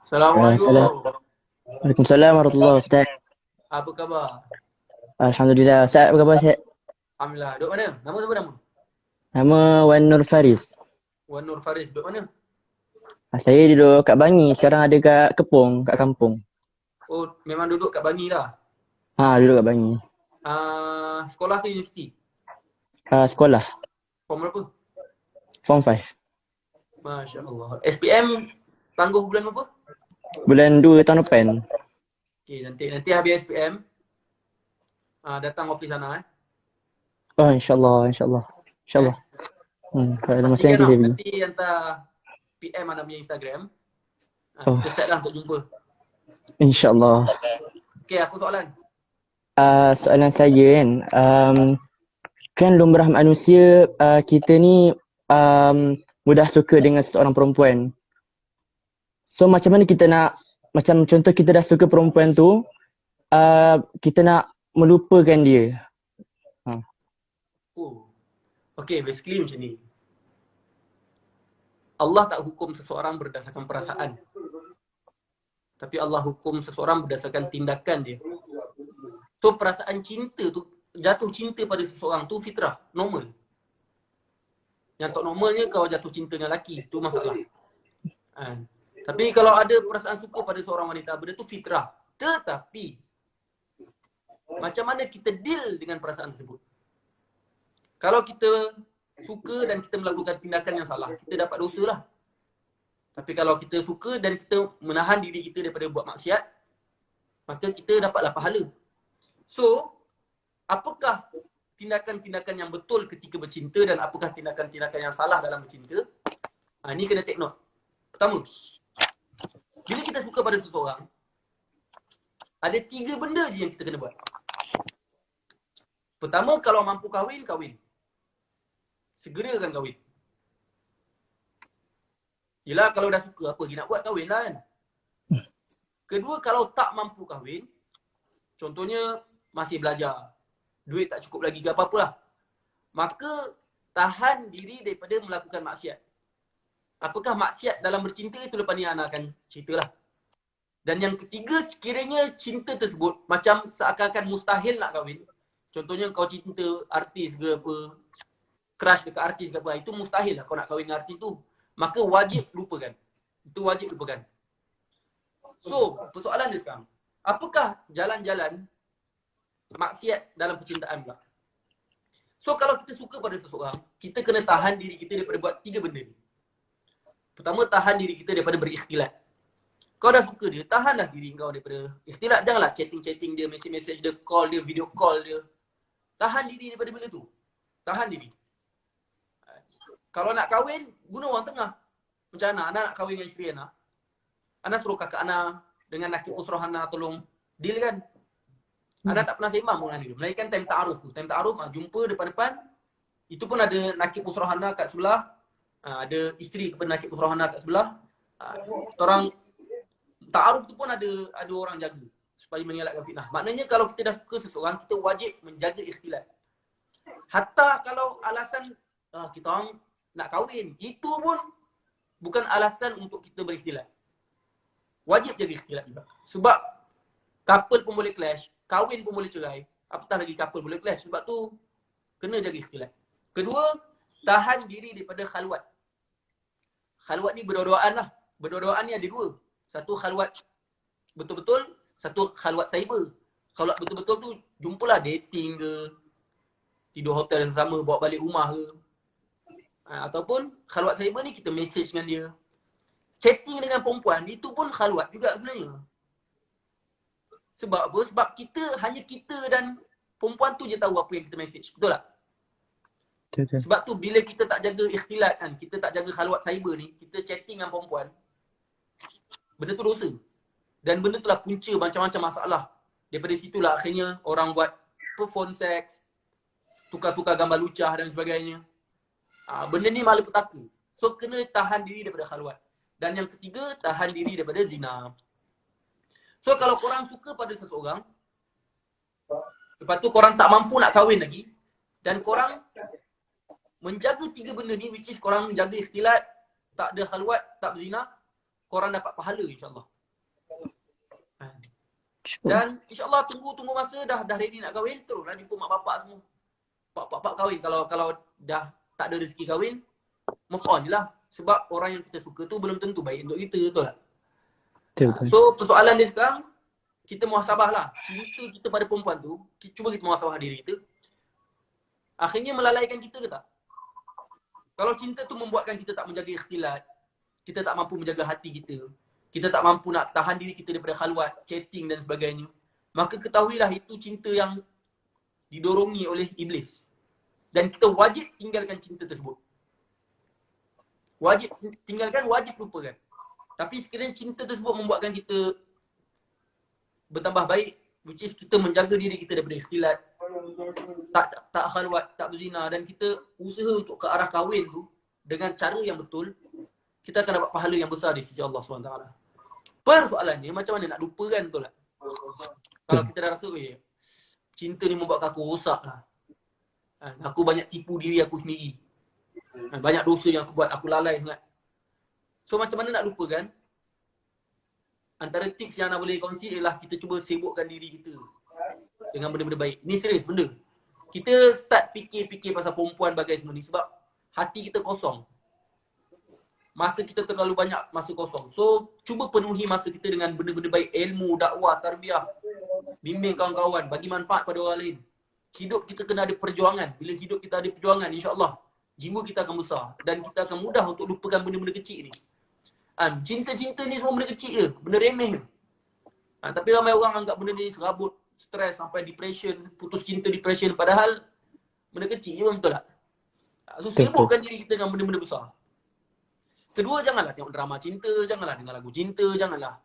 Salam. Assalamualaikum. Waalaikumsalam warahmatullahi Ustaz. Apa khabar? Alhamdulillah. Ustaz, apa khabar Ustaz? Alhamdulillah. Duduk mana? Nama siapa nama? Nama Wan Nur Faris. Wan Nur Faris. Duduk mana? Saya duduk kat Bangi. Sekarang ada kat Kepong, kat kampung. Oh, memang duduk kat Bangi lah. Duduk kat Bangi. Sekolah ke universiti? Sekolah. Form berapa? Form 5. Masya Allah. SPM tangguh bulan apa? Bulan 2 tahun depan. Okay, nanti habis SPM, datang office sana. Oh, insyaAllah. InsyaAllah. Kalau ada masa nanti saya pergi. Nanti hantar PM mana punya Instagram. Kita set lah untuk jumpa. InsyaAllah. Okay, apa soalan? Soalan saya kan lumrah manusia kita ni mudah suka dengan seorang perempuan. So macam mana kita nak, macam contoh kita dah suka perempuan tu, kita nak melupakan dia. Okay, basically macam ni. Allah tak hukum seseorang berdasarkan perasaan. Tapi Allah hukum seseorang berdasarkan tindakan dia. So perasaan cinta tu, jatuh cinta pada seseorang tu fitrah, normal. Yang tak normalnya kau jatuh cinta dengan lelaki, tu masalah. Tapi kalau ada perasaan suka pada seorang wanita, benda tu fitrah. Tetapi macam mana kita deal dengan perasaan tersebut? Kalau kita suka dan kita melakukan tindakan yang salah, kita dapat dosa lah. Tapi kalau kita suka dan kita menahan diri kita daripada buat maksiat, maka kita dapatlah pahala. So, apakah tindakan-tindakan yang betul ketika bercinta dan apakah tindakan-tindakan yang salah dalam bercinta? Ini kena take note. Pertama, bila kita suka pada seseorang, ada 3 benda je yang kita kena buat. Pertama, kalau mampu kahwin, kahwin. Segerakan kahwin. Yelah, kalau dah suka apa lagi nak buat, kahwin lah kan. Kedua, kalau tak mampu kahwin, contohnya masih belajar, duit tak cukup lagi ke apa-apalah, maka tahan diri daripada melakukan maksiat. Apakah maksiat dalam bercinta itu lepas ni Ana akan ceritalah. Dan yang ketiga, sekiranya cinta tersebut macam seakan-akan mustahil nak kahwin. Contohnya kau cinta artis ke apa, crush dekat artis ke apa, itu mustahil lah kau nak kahwin dengan artis tu. Maka wajib lupakan. Itu wajib lupakan. So, persoalan dia sekarang, apakah jalan-jalan maksiat dalam percintaan pula? So, kalau kita suka pada seseorang, kita kena tahan diri kita daripada buat 3 benda ni. Pertama, tahan diri kita daripada berikhtilat. Kau dah suka dia, tahanlah diri kau daripada ikhtilat. Janganlah chatting-chatting dia, message-message dia, call dia, video call dia. Tahan diri daripada benda tu. Tahan diri. Kalau nak kahwin, guna orang tengah. Macam Ana nak kahwin dengan isteri Ana. Ana suruh kakak Ana dengan nakib usrah Ana tolong deal kan. Ana tak pernah sembang dengan dia. Melainkan time ta'aruf tu. Time ta'aruf, jumpa depan-depan. Itu pun ada nakib usrah Ana kat sebelah. Ada isteri kepada nakib usrah Ana kat sebelah. Orang ta'aruf tu pun ada orang jaga supaya mengelakkan fitnah. Maknanya kalau kita dah suka seseorang, kita wajib menjaga ikhtilat. Hatta kalau alasan kita orang nak kahwin, itu pun bukan alasan untuk kita berikhtilat. Wajib jaga ikhtilat juga. Sebab couple pun boleh clash, kahwin pun boleh cerai, apatah lagi couple boleh clash. Sebab tu kena jaga ikhtilat. Kedua, tahan diri daripada khalwat. Khalwat ni berdua-duaan lah. Berdua-duaan ni ada 2. Satu khalwat betul-betul satu khalwat cyber. Kalau betul-betul tu jumpalah dating ke, tidur hotel yang sama, bawa balik rumah ke. Ataupun khalwat cyber ni kita message dengan dia. Chatting dengan perempuan itu pun khalwat juga sebenarnya. Sebab apa? Sebab hanya kita dan perempuan tu je tahu apa yang kita message. Betul tak? Betul. Sebab tu bila kita tak jaga ikhtilat kan, kita tak jaga khalwat cyber ni, kita chatting dengan perempuan, benda tu dosa. Dan benda tu lah punca macam-macam masalah. Daripada situlah akhirnya orang buat phone sex, tukar-tukar gambar lucah dan sebagainya. Benda ni malapetaka. So kena tahan diri daripada khalwat. Dan yang ketiga, tahan diri daripada zina. So kalau korang suka pada seseorang, lepas tu korang tak mampu nak kahwin lagi, dan korang menjaga 3 benda ni, which is korang menjaga ikhtilat, tak ada khalwat, tak berzina, korang dapat pahala insyaAllah. Dan insyaAllah tunggu masa dah ready nak kahwin, teruslah jumpa mak bapak semua. Pak kahwin. Kalau dah tak ada rezeki kahwin, move on je lah. Sebab orang yang kita suka tu belum tentu baik untuk kita, betul tak? Betul. So persoalan dia sekarang, kita muhasabah lah. Cinta kita pada perempuan tu, cuba kita muhasabah diri kita. Akhirnya melalaikan kita ke tak? Kalau cinta tu membuatkan kita tak menjaga ikhtilat, kita tak mampu menjaga hati kita, kita tak mampu nak tahan diri kita daripada khalwat, chatting dan sebagainya, maka ketahuilah itu cinta yang didorongi oleh iblis. Dan kita wajib tinggalkan cinta tersebut. Wajib tinggalkan, wajib lupakan. Tapi sekiranya cinta tersebut membuatkan kita bertambah baik, which is kita menjaga diri kita daripada ikhtilat, tak khalwat, tak berzina, dan kita usaha untuk ke arah kahwin tu dengan cara yang betul, kita akan dapat pahala yang besar di sisi Allah SWT. Persoalannya macam mana nak lupakan, betul tak? Kalau kita dah rasa, cinta ni membuat aku rosak lah. Aku banyak tipu diri aku sendiri. Banyak dosa yang aku buat, aku lalai sangat. So macam mana nak lupakan? Antara tips yang nak boleh kongsi ialah kita cuba sibukkan diri kita dengan benda-benda baik. Ni serius benda. Kita start fikir-fikir pasal perempuan bagai semua ni sebab hati kita kosong. Masa kita terlalu banyak masa kosong. So cuba penuhi masa kita dengan benda-benda baik. Ilmu, dakwah, tarbiyah, bimbing kawan-kawan, bagi manfaat pada orang lain. Hidup kita kena ada perjuangan. Bila hidup kita ada perjuangan, insyaAllah jiwa kita akan besar. Dan kita akan mudah untuk lupakan benda-benda kecil ni. Cinta-cinta ni semua benda kecil je. Benda remeh je. Tapi ramai orang anggap benda ni serabut, stres sampai depression, putus cinta, depression. Padahal benda kecil je, betul tak? So sibukkan diri kita dengan benda-benda besar. Kedua, janganlah tengok drama cinta, janganlah dengar lagu cinta, janganlah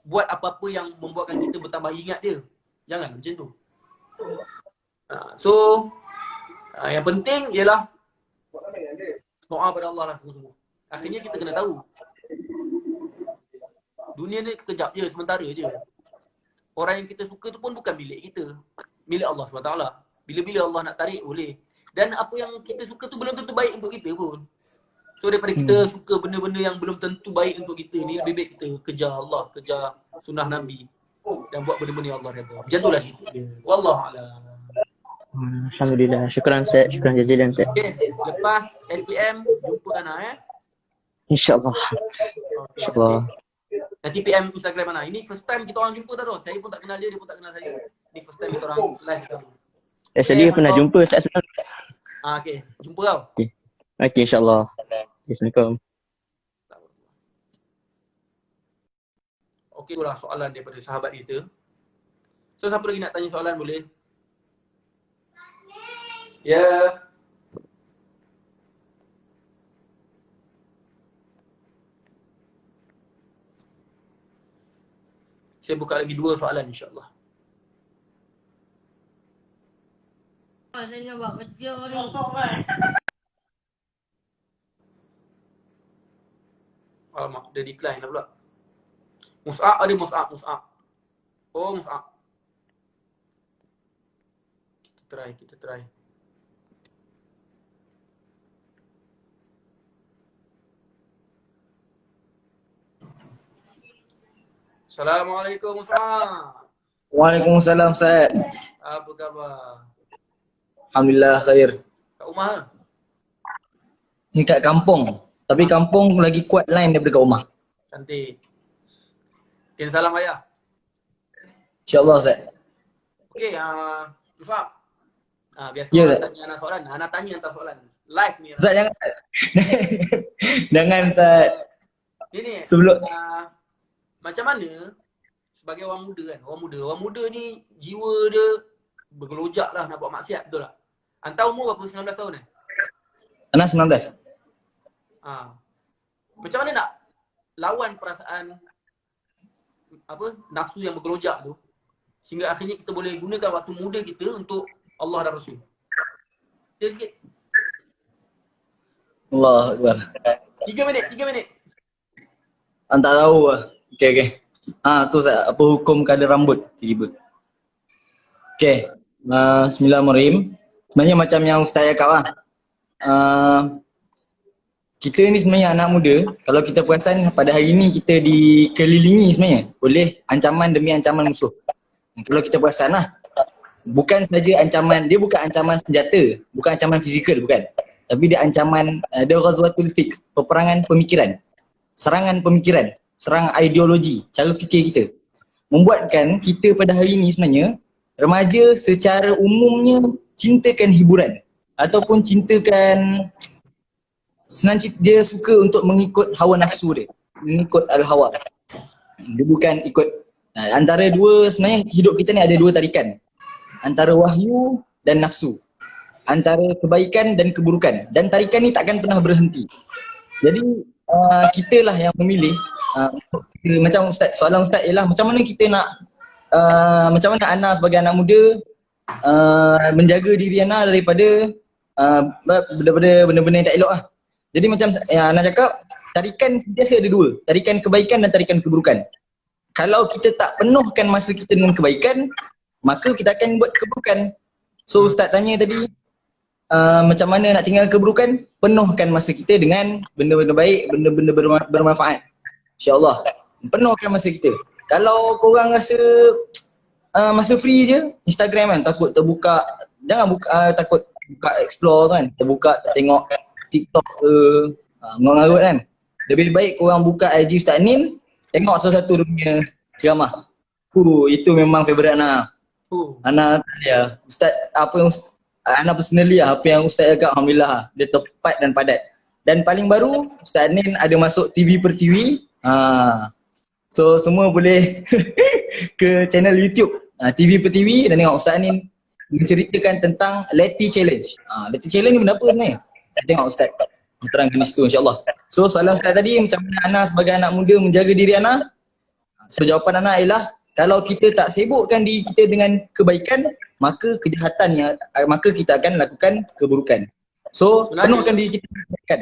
buat apa-apa yang membuatkan kita bertambah ingat dia. Jangan macam tu. So yang penting ialah doa pada Allah lah sungguh-sungguh. Akhirnya kita kena tahu dunia ni kejap je, sementara je. Orang yang kita suka tu pun bukan milik kita, milik Allah SWT. Bila-bila Allah nak tarik, boleh. Dan apa yang kita suka tu belum tentu baik untuk kita pun. So daripada kita suka benda-benda yang belum tentu baik untuk kita ni, lebih baik kita kejar Allah, kejar sunnah Nabi dan buat benda-benda yang Allah redha. Macam itulah cerita dia. Wallahualam. Alhamdulillah. Syukran Ustaz. Syukran jazilan Ustaz. Okay, lepas SPM jumpa Ana InsyaAllah. InsyaAllah. Nanti PM Instagram Ana. Ini first time kita orang jumpa tak tu? Saya pun tak kenal dia, dia pun tak kenal saya. Ini first time kita orang live sama. Actually pernah jumpa Ustaz sebenarnya. Okay, jumpa kau. Okay, insyaAllah. Assalamualaikum. Okay, itulah soalan daripada sahabat kita. So siapa lagi nak tanya soalan boleh? Ya. Saya buka lagi 2 soalan insyaAllah. Saya nak buat kerja ni. Alamak, dia decline lah pula. Mus'ab ada Mus'ab. Oh, Mus'ab. Kita try. Assalamualaikum Mus'ab. Waalaikumsalam Ustaz. Apa khabar? Alhamdulillah khair. Kat rumah ke? Ni kat kampung. Tapi kampung lagi kuat line daripada kat rumah. Cantik. Kirim salam ayah. InsyaAllah Ustaz. Okey, Musab. Biasa Ya, orang Ustaz. tanya anak soalan. Anak tanya hantar soalan. Live ni. Ustaz jangan. Jangan Ustaz. Ini Sebelum macam mana sebagai orang muda kan? Orang muda ni jiwa dia bergelojak lah nak buat maksiat, betul tak? Hantar umur berapa? 19 tahun eh? anak 19. Macam mana nak lawan perasaan nafsu yang bergelojak tu sehingga akhirnya kita boleh gunakan waktu muda kita untuk Allah dan Rasul. Sikit. Allah Akbar. 3 minit. Tak tahu lah. Okay. Tu Ustaz, apa hukum kadar rambut tiba-tiba? Okay. Bismillahirrahmanirrahim. Sebenarnya macam yang Ustaz cakap lah. Kita ni sebenarnya anak muda, kalau kita perasan pada hari ni kita dikelilingi sebenarnya oleh ancaman demi ancaman musuh. Kalau kita perasan lah, bukan saja ancaman, dia bukan ancaman senjata, bukan ancaman fizikal, bukan. Tapi dia ancaman, ada ghazwatul fik, peperangan pemikiran, serangan pemikiran, serang ideologi, cara fikir kita. Membuatkan kita pada hari ni sebenarnya, remaja secara umumnya cintakan hiburan ataupun cintakan, senang dia suka untuk mengikut hawa nafsu dia, mengikut al-hawa. Dia bukan ikut, antara dua, sebenarnya hidup kita ni ada dua tarikan, antara wahyu dan nafsu, antara kebaikan dan keburukan, dan tarikan ni takkan pernah berhenti. Jadi kita lah yang memilih, macam Ustaz, soalan Ustaz ialah macam mana kita nak, macam mana Ana sebagai anak muda menjaga diri Ana daripada benda-benda yang tak elok lah. Jadi macam Ana cakap, tarikan biasa ada dua, tarikan kebaikan dan tarikan keburukan. Kalau kita tak penuhkan masa kita dengan kebaikan, maka kita akan buat keburukan. So Ustaz tanya tadi, macam mana nak tinggal keburukan? Penuhkan masa kita dengan benda-benda baik, benda-benda bermanfaat. InsyaAllah, penuhkan masa kita. Kalau korang rasa masa free je, Instagram kan, takut terbuka, jangan takut buka explore kan, terbuka tengok TikTok ke, mengarut kan. Lebih baik korang buka IG Ustaz Nin, tengok satu-satu dia punya ceramah. Itu memang favourite Ana. Ana ya, Ustaz, apa yang Ana personally lah, apa yang Ustaz cakap, alhamdulillah dia tepat dan padat. Dan paling baru, Ustaz Nin ada masuk TV per TV. So semua boleh ke channel YouTube TV per TV dan tengok Ustaz Nin menceritakan tentang Leti Challenge. Leti Challenge ni benda apa sebenarnya? Tengok Ustaz terangkan di situ insyaAllah. So soalan Ustaz tadi, macam mana Ana sebagai anak muda menjaga diri Ana? So jawapan Ana ialah, kalau kita tak sibukkan diri kita dengan kebaikan, maka kejahatan maka kita akan lakukan keburukan. So penuhkan diri kita dengan kebaikan.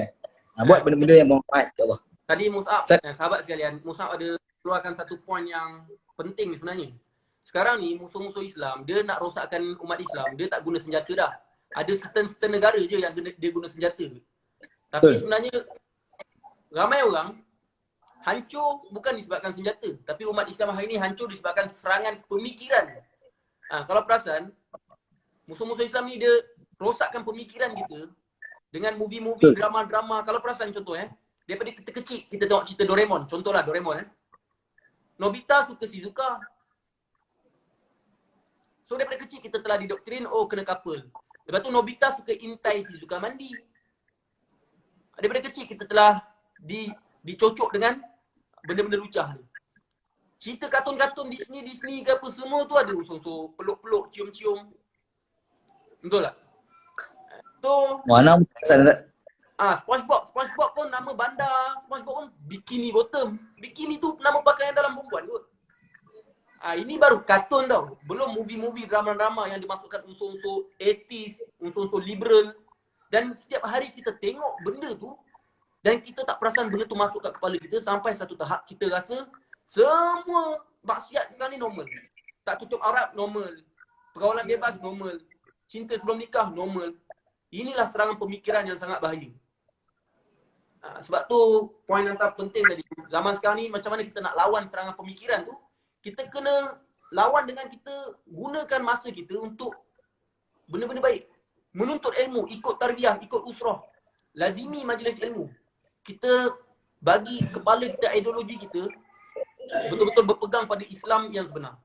Buat benda-benda yang bermanfaat insyaAllah. Tadi Musab, sahabat sekalian, Musab ada keluarkan satu poin yang penting sebenarnya. Sekarang ni musuh-musuh Islam, dia nak rosakkan umat Islam, dia tak guna senjata dah. Ada certain negara je yang dia guna senjata. Tapi sebenarnya ramai orang hancur bukan disebabkan senjata, tapi umat Islam hari ini hancur disebabkan serangan pemikiran. Kalau perasan, musuh-musuh Islam ni dia rosakkan pemikiran kita dengan movie-movie, drama-drama. Kalau perasan contoh daripada kita kecil kita tengok cerita Doraemon, contohlah Doraemon Nobita suka Shizuka. So daripada kecil kita telah didoktrin, kena couple. Lepas tu Nobita suka intai Shizuka mandi. Daripada kecil kita telah dicocok dengan benda-benda lucah ni. Cerita kartun-kartun Disney ke apa semua tu ada unsur-unsur peluk-peluk, cium-cium. Betul tak? So Mana SpongeBob pun nama bandar, SpongeBob pun bikini bottom. Bikini tu nama pakaian dalam perempuan kot. Ini baru kartun tau. Belum movie-movie, drama-drama yang dimasukkan unsur-unsur etis, unsur-unsur liberal. Dan setiap hari kita tengok benda tu dan kita tak perasan benda tu masuk kat kepala kita sampai satu tahap kita rasa semua maksiat sekarang ni normal. Tak tutup aurat normal. Pergaulan bebas normal. Cinta sebelum nikah normal. Inilah serangan pemikiran yang sangat bahaya. Sebab tu poin yang penting tadi. Zaman sekarang ni macam mana kita nak lawan serangan pemikiran tu, kita kena lawan dengan kita gunakan masa kita untuk benda-benda baik. Menuntut ilmu, ikut tarbiyah, ikut usrah. Lazimi majlis ilmu. Kita bagi kepala kita, ideologi kita betul-betul berpegang pada Islam yang sebenar.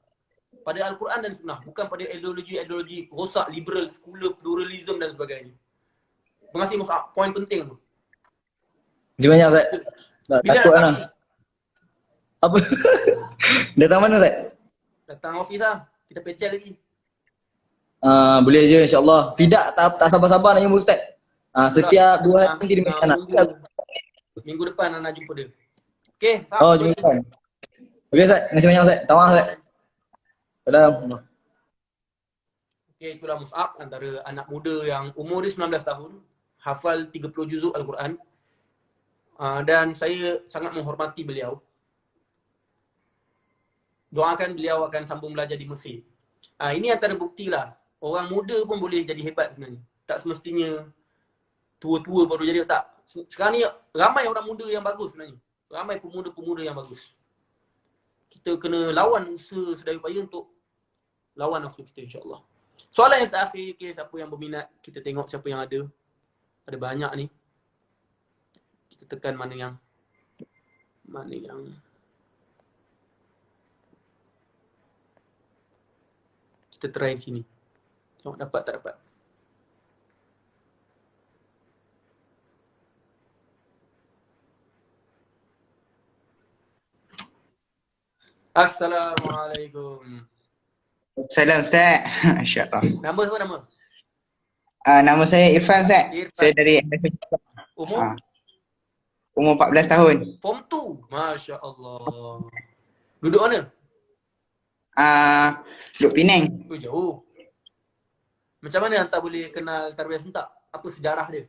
pada Al-Quran dan Sunnah, bukan pada ideologi rosak, liberal, sekular, pluralism dan sebagainya. Terima kasih Mus'ab, poin penting tu. Terima kasih banyak Ustaz. Dah Bila takut datang lah. office? Apa? Datang mana Ustaz? Datang office lah, kita pecel lagi. Boleh je insyaAllah. Tidak, tak sabar-sabar nak jumpa Ustaz. Setiap 2 hari nanti di Malaysia nak. Minggu depan nak jumpa dia. Okay, Oh, jumpa depan. Okey Ustaz, terima kasih banyak Ustaz. Terima kasih Ustaz. Salam. Okay, itulah Mus'ab, antara anak muda yang umur dia 19 tahun, hafal 30 juzuk Al-Quran. Dan saya sangat menghormati beliau. Doakan beliau akan sambung belajar di Mesir. Ini antara bukti lah. Orang muda pun boleh jadi hebat sebenarnya. Tak semestinya tua-tua baru jadi, tak. Sekarang ni ramai orang muda yang bagus sebenarnya. Ramai pemuda-pemuda yang bagus. Kita kena lawan usaha sedaya upaya untuk lawan nafsu kita, insyaAllah. Soalan yang terakhir, okay, siapa yang berminat, kita tengok siapa yang ada. Ada banyak ni. Kita tekan mana yang kita try sini. Tengok dapat tak dapat. Assalamualaikum. Salam Ustaz. Masya-Allah. Nama siapa nama? Nama saya Irfan Ustaz. Irfan. Saya dari MFJ. Umur? Umur 14 tahun. Form 2. Masya Allah. Duduk mana? Duduk Penang. Oh, jauh. Macam mana hantar boleh kenal tarbiyah sentak? Apa sejarah dia?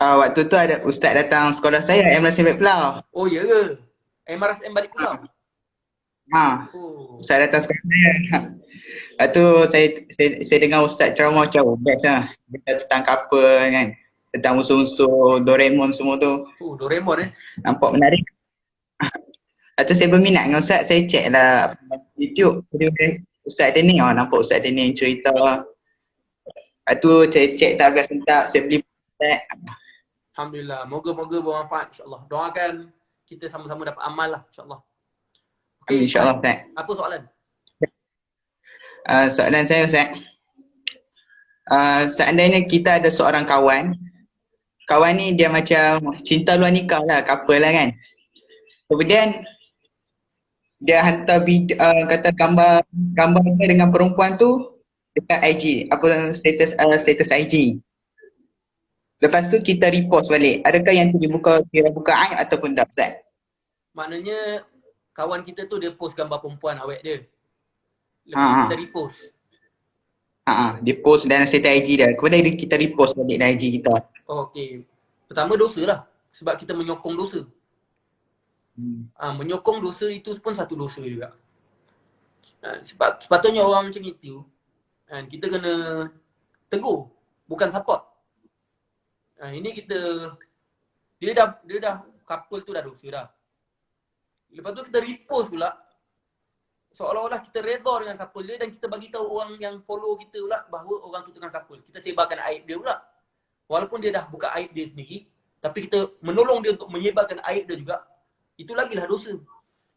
Waktu tu ada ustaz datang sekolah saya, MRSM Balik Pulau. Oh ya ke? MRSM Balik Pulau? Oh. Ustaz datang sekolah saya. Lepas tu saya dengar ustaz ceramah macam best lah. Dia tentang kapal kan. Tentang unsur-unsur Doraemon semua tu. Doraemon Nampak menarik. Lepas tu saya berminat dengan ustaz, saya check lah YouTube. Ustaz ada ni, nampak ustaz ada ni cerita. Lepas tu saya check tarbiyah sentak, saya beli ustaz. Alhamdulillah. Moga-moga bermanfaat insyaAllah. Doakan kita sama-sama dapat amal lah insyaAllah. Okay, InsyaAllah Ustaz. Apa soalan? Soalan saya Ustaz. Seandainya kita ada seorang kawan. Kawan ni dia macam cinta luar nikah lah, couple lah kan. Kemudian dia hantar kata gambar dia dengan perempuan tu dekat IG, apa status IG. Lepas tu kita repost balik. Adakah yang tu dibuka kira buka aib ataupun tak Ustaz? Maknanya kawan kita tu dia post gambar perempuan awet dia. Lepas kita repost. Dia post dalam status IG dia. Kemudian kita repost balik dalam IG kita. Okey. Pertama dosa lah. Sebab kita menyokong dosa. Menyokong dosa itu pun satu dosa juga. Sepatutnya orang macam itu, kita kena tegur, bukan support. Ini kita, dia dah couple tu dah dosa dah. Lepas tu kita repost pula, seolah-olah kita redha dengan couple dia dan kita bagi tahu orang yang follow kita pula bahawa orang tu tengah couple. Kita sebarkan aib dia pula. Walaupun dia dah buka aib dia sendiri, tapi kita menolong dia untuk menyebarkan aib dia juga. Itu lagilah dosa.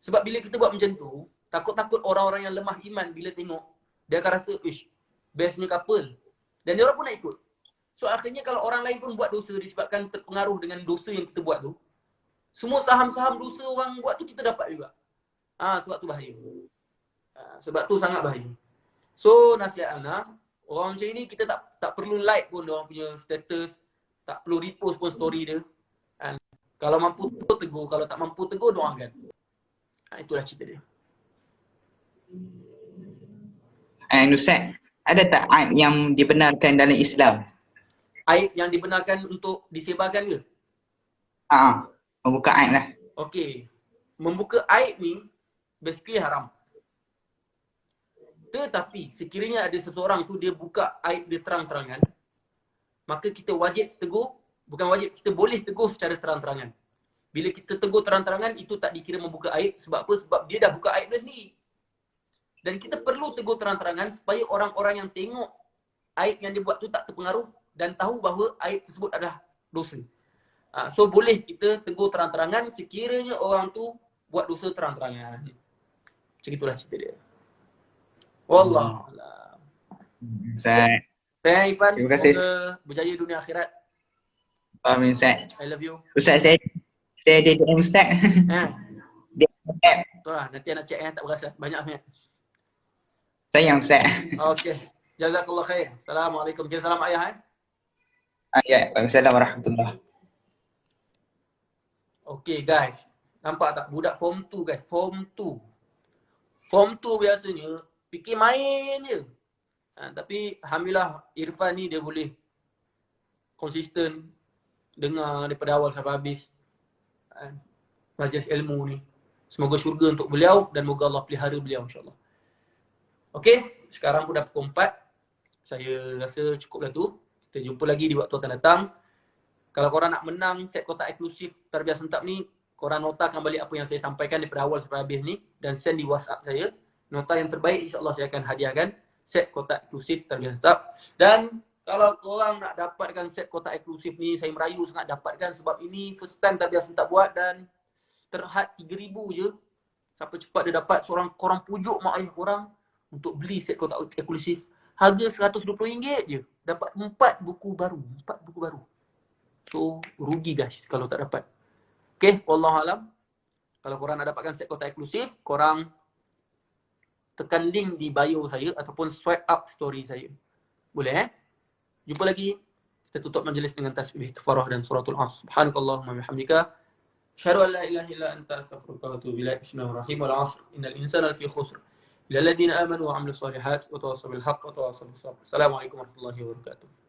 Sebab bila kita buat macam tu, takut-takut orang-orang yang lemah iman bila tengok, dia akan rasa, ish, bestnya couple. Dan dia orang pun nak ikut. So akhirnya kalau orang lain pun buat dosa disebabkan terpengaruh dengan dosa yang kita buat tu, semua saham-saham dosa orang buat tu kita dapat juga. Sebab tu bahaya. Sebab tu sangat bahaya. So nasihat Ana, orang macam ini kita tak perlu like pun dia orang punya status, tak perlu repost pun story dia. Kalau mampu tegur, kalau tak mampu tegur, doakan. Itulah cerita dia. Ustaz, ada tak aib yang dibenarkan dalam Islam? Aib yang dibenarkan untuk disebarkan ke? Membuka aib lah. Okey. Membuka aib ni basically haram. Tetapi sekiranya ada seseorang tu dia buka aib dia terang-terangan, maka kita wajib tegur. Bukan wajib, kita boleh tegur secara terang-terangan. Bila kita tegur terang-terangan, itu tak dikira membuka aib. Sebab apa? Sebab dia dah buka aib dia sendiri. Dan kita perlu tegur terang-terangan supaya orang-orang yang tengok aib yang dia buat tu tak terpengaruh dan tahu bahawa aib tersebut adalah dosa. So boleh kita tegur terang-terangan sekiranya orang tu buat dosa terang-terangan. Macam itulah cerita dia. Wallah. Ustaz. Saya Ifan, Terima kasih. semoga berjaya dunia akhirat. Amin Ustaz. I love you. Ustaz saya ada DM Ustaz. Eh, DM. tu lah, nanti nak check tak berasa. Banyak sangat. Sayang Ustaz. Okey. Jazakallah khair. Assalamualaikum. Kita salam ayah Ya, Waalaikumsalam warahmatullahi. Okey guys. Nampak tak budak form 2 guys, form 2. Form 2 biasanya fikir main je. Tapi alhamdulillah Irfan ni dia boleh konsisten dengar daripada awal sampai habis majlis ilmu ni. Semoga syurga untuk beliau dan moga Allah pelihara beliau insya-Allah. Okey, sekarang pun dah pukul 4. Saya rasa cukuplah tu. Kita jumpa lagi di waktu akan datang. Kalau korang nak menang set kotak eksklusif Tarbiyah Sentap ni, korang notakan balik apa yang saya sampaikan daripada awal sampai habis ni dan send di WhatsApp saya. Nota yang terbaik insya-Allah saya akan hadiahkan set kotak eksklusif Tarbiyah Sentap. Dan kalau korang nak dapatkan set kotak eksklusif ni, saya merayu sangat dapatkan sebab ini first time Tarbiyah Sentap buat dan terhad 3,000 je. Siapa cepat dia dapat, seorang korang pujuk mak ayah korang untuk beli set kotak eksklusif. Harga RM120 je. Dapat 4 buku baru. 4 buku baru. So, rugi guys kalau tak dapat. Okay, wallahualam. Kalau korang nak dapatkan set kotak eksklusif, korang tekan link di bio saya ataupun swipe up story saya. Boleh Jumpa lagi. Kita tutup majlis dengan tasbih kafarah dan suratul As. Subhanakallahumma bihamdika. Asyhadu an la ilaha illa anta astaghfiruka wa atubu ilaik. Bismillahirrahmanirrahim. Wal 'asr. Innal insana lafi khusr. Illal ladzina amanu wa 'amilus solihat wa tawassaw bil haqq wa tawassaw bis sabr. Assalamualaikum warahmatullahi wabarakatuh.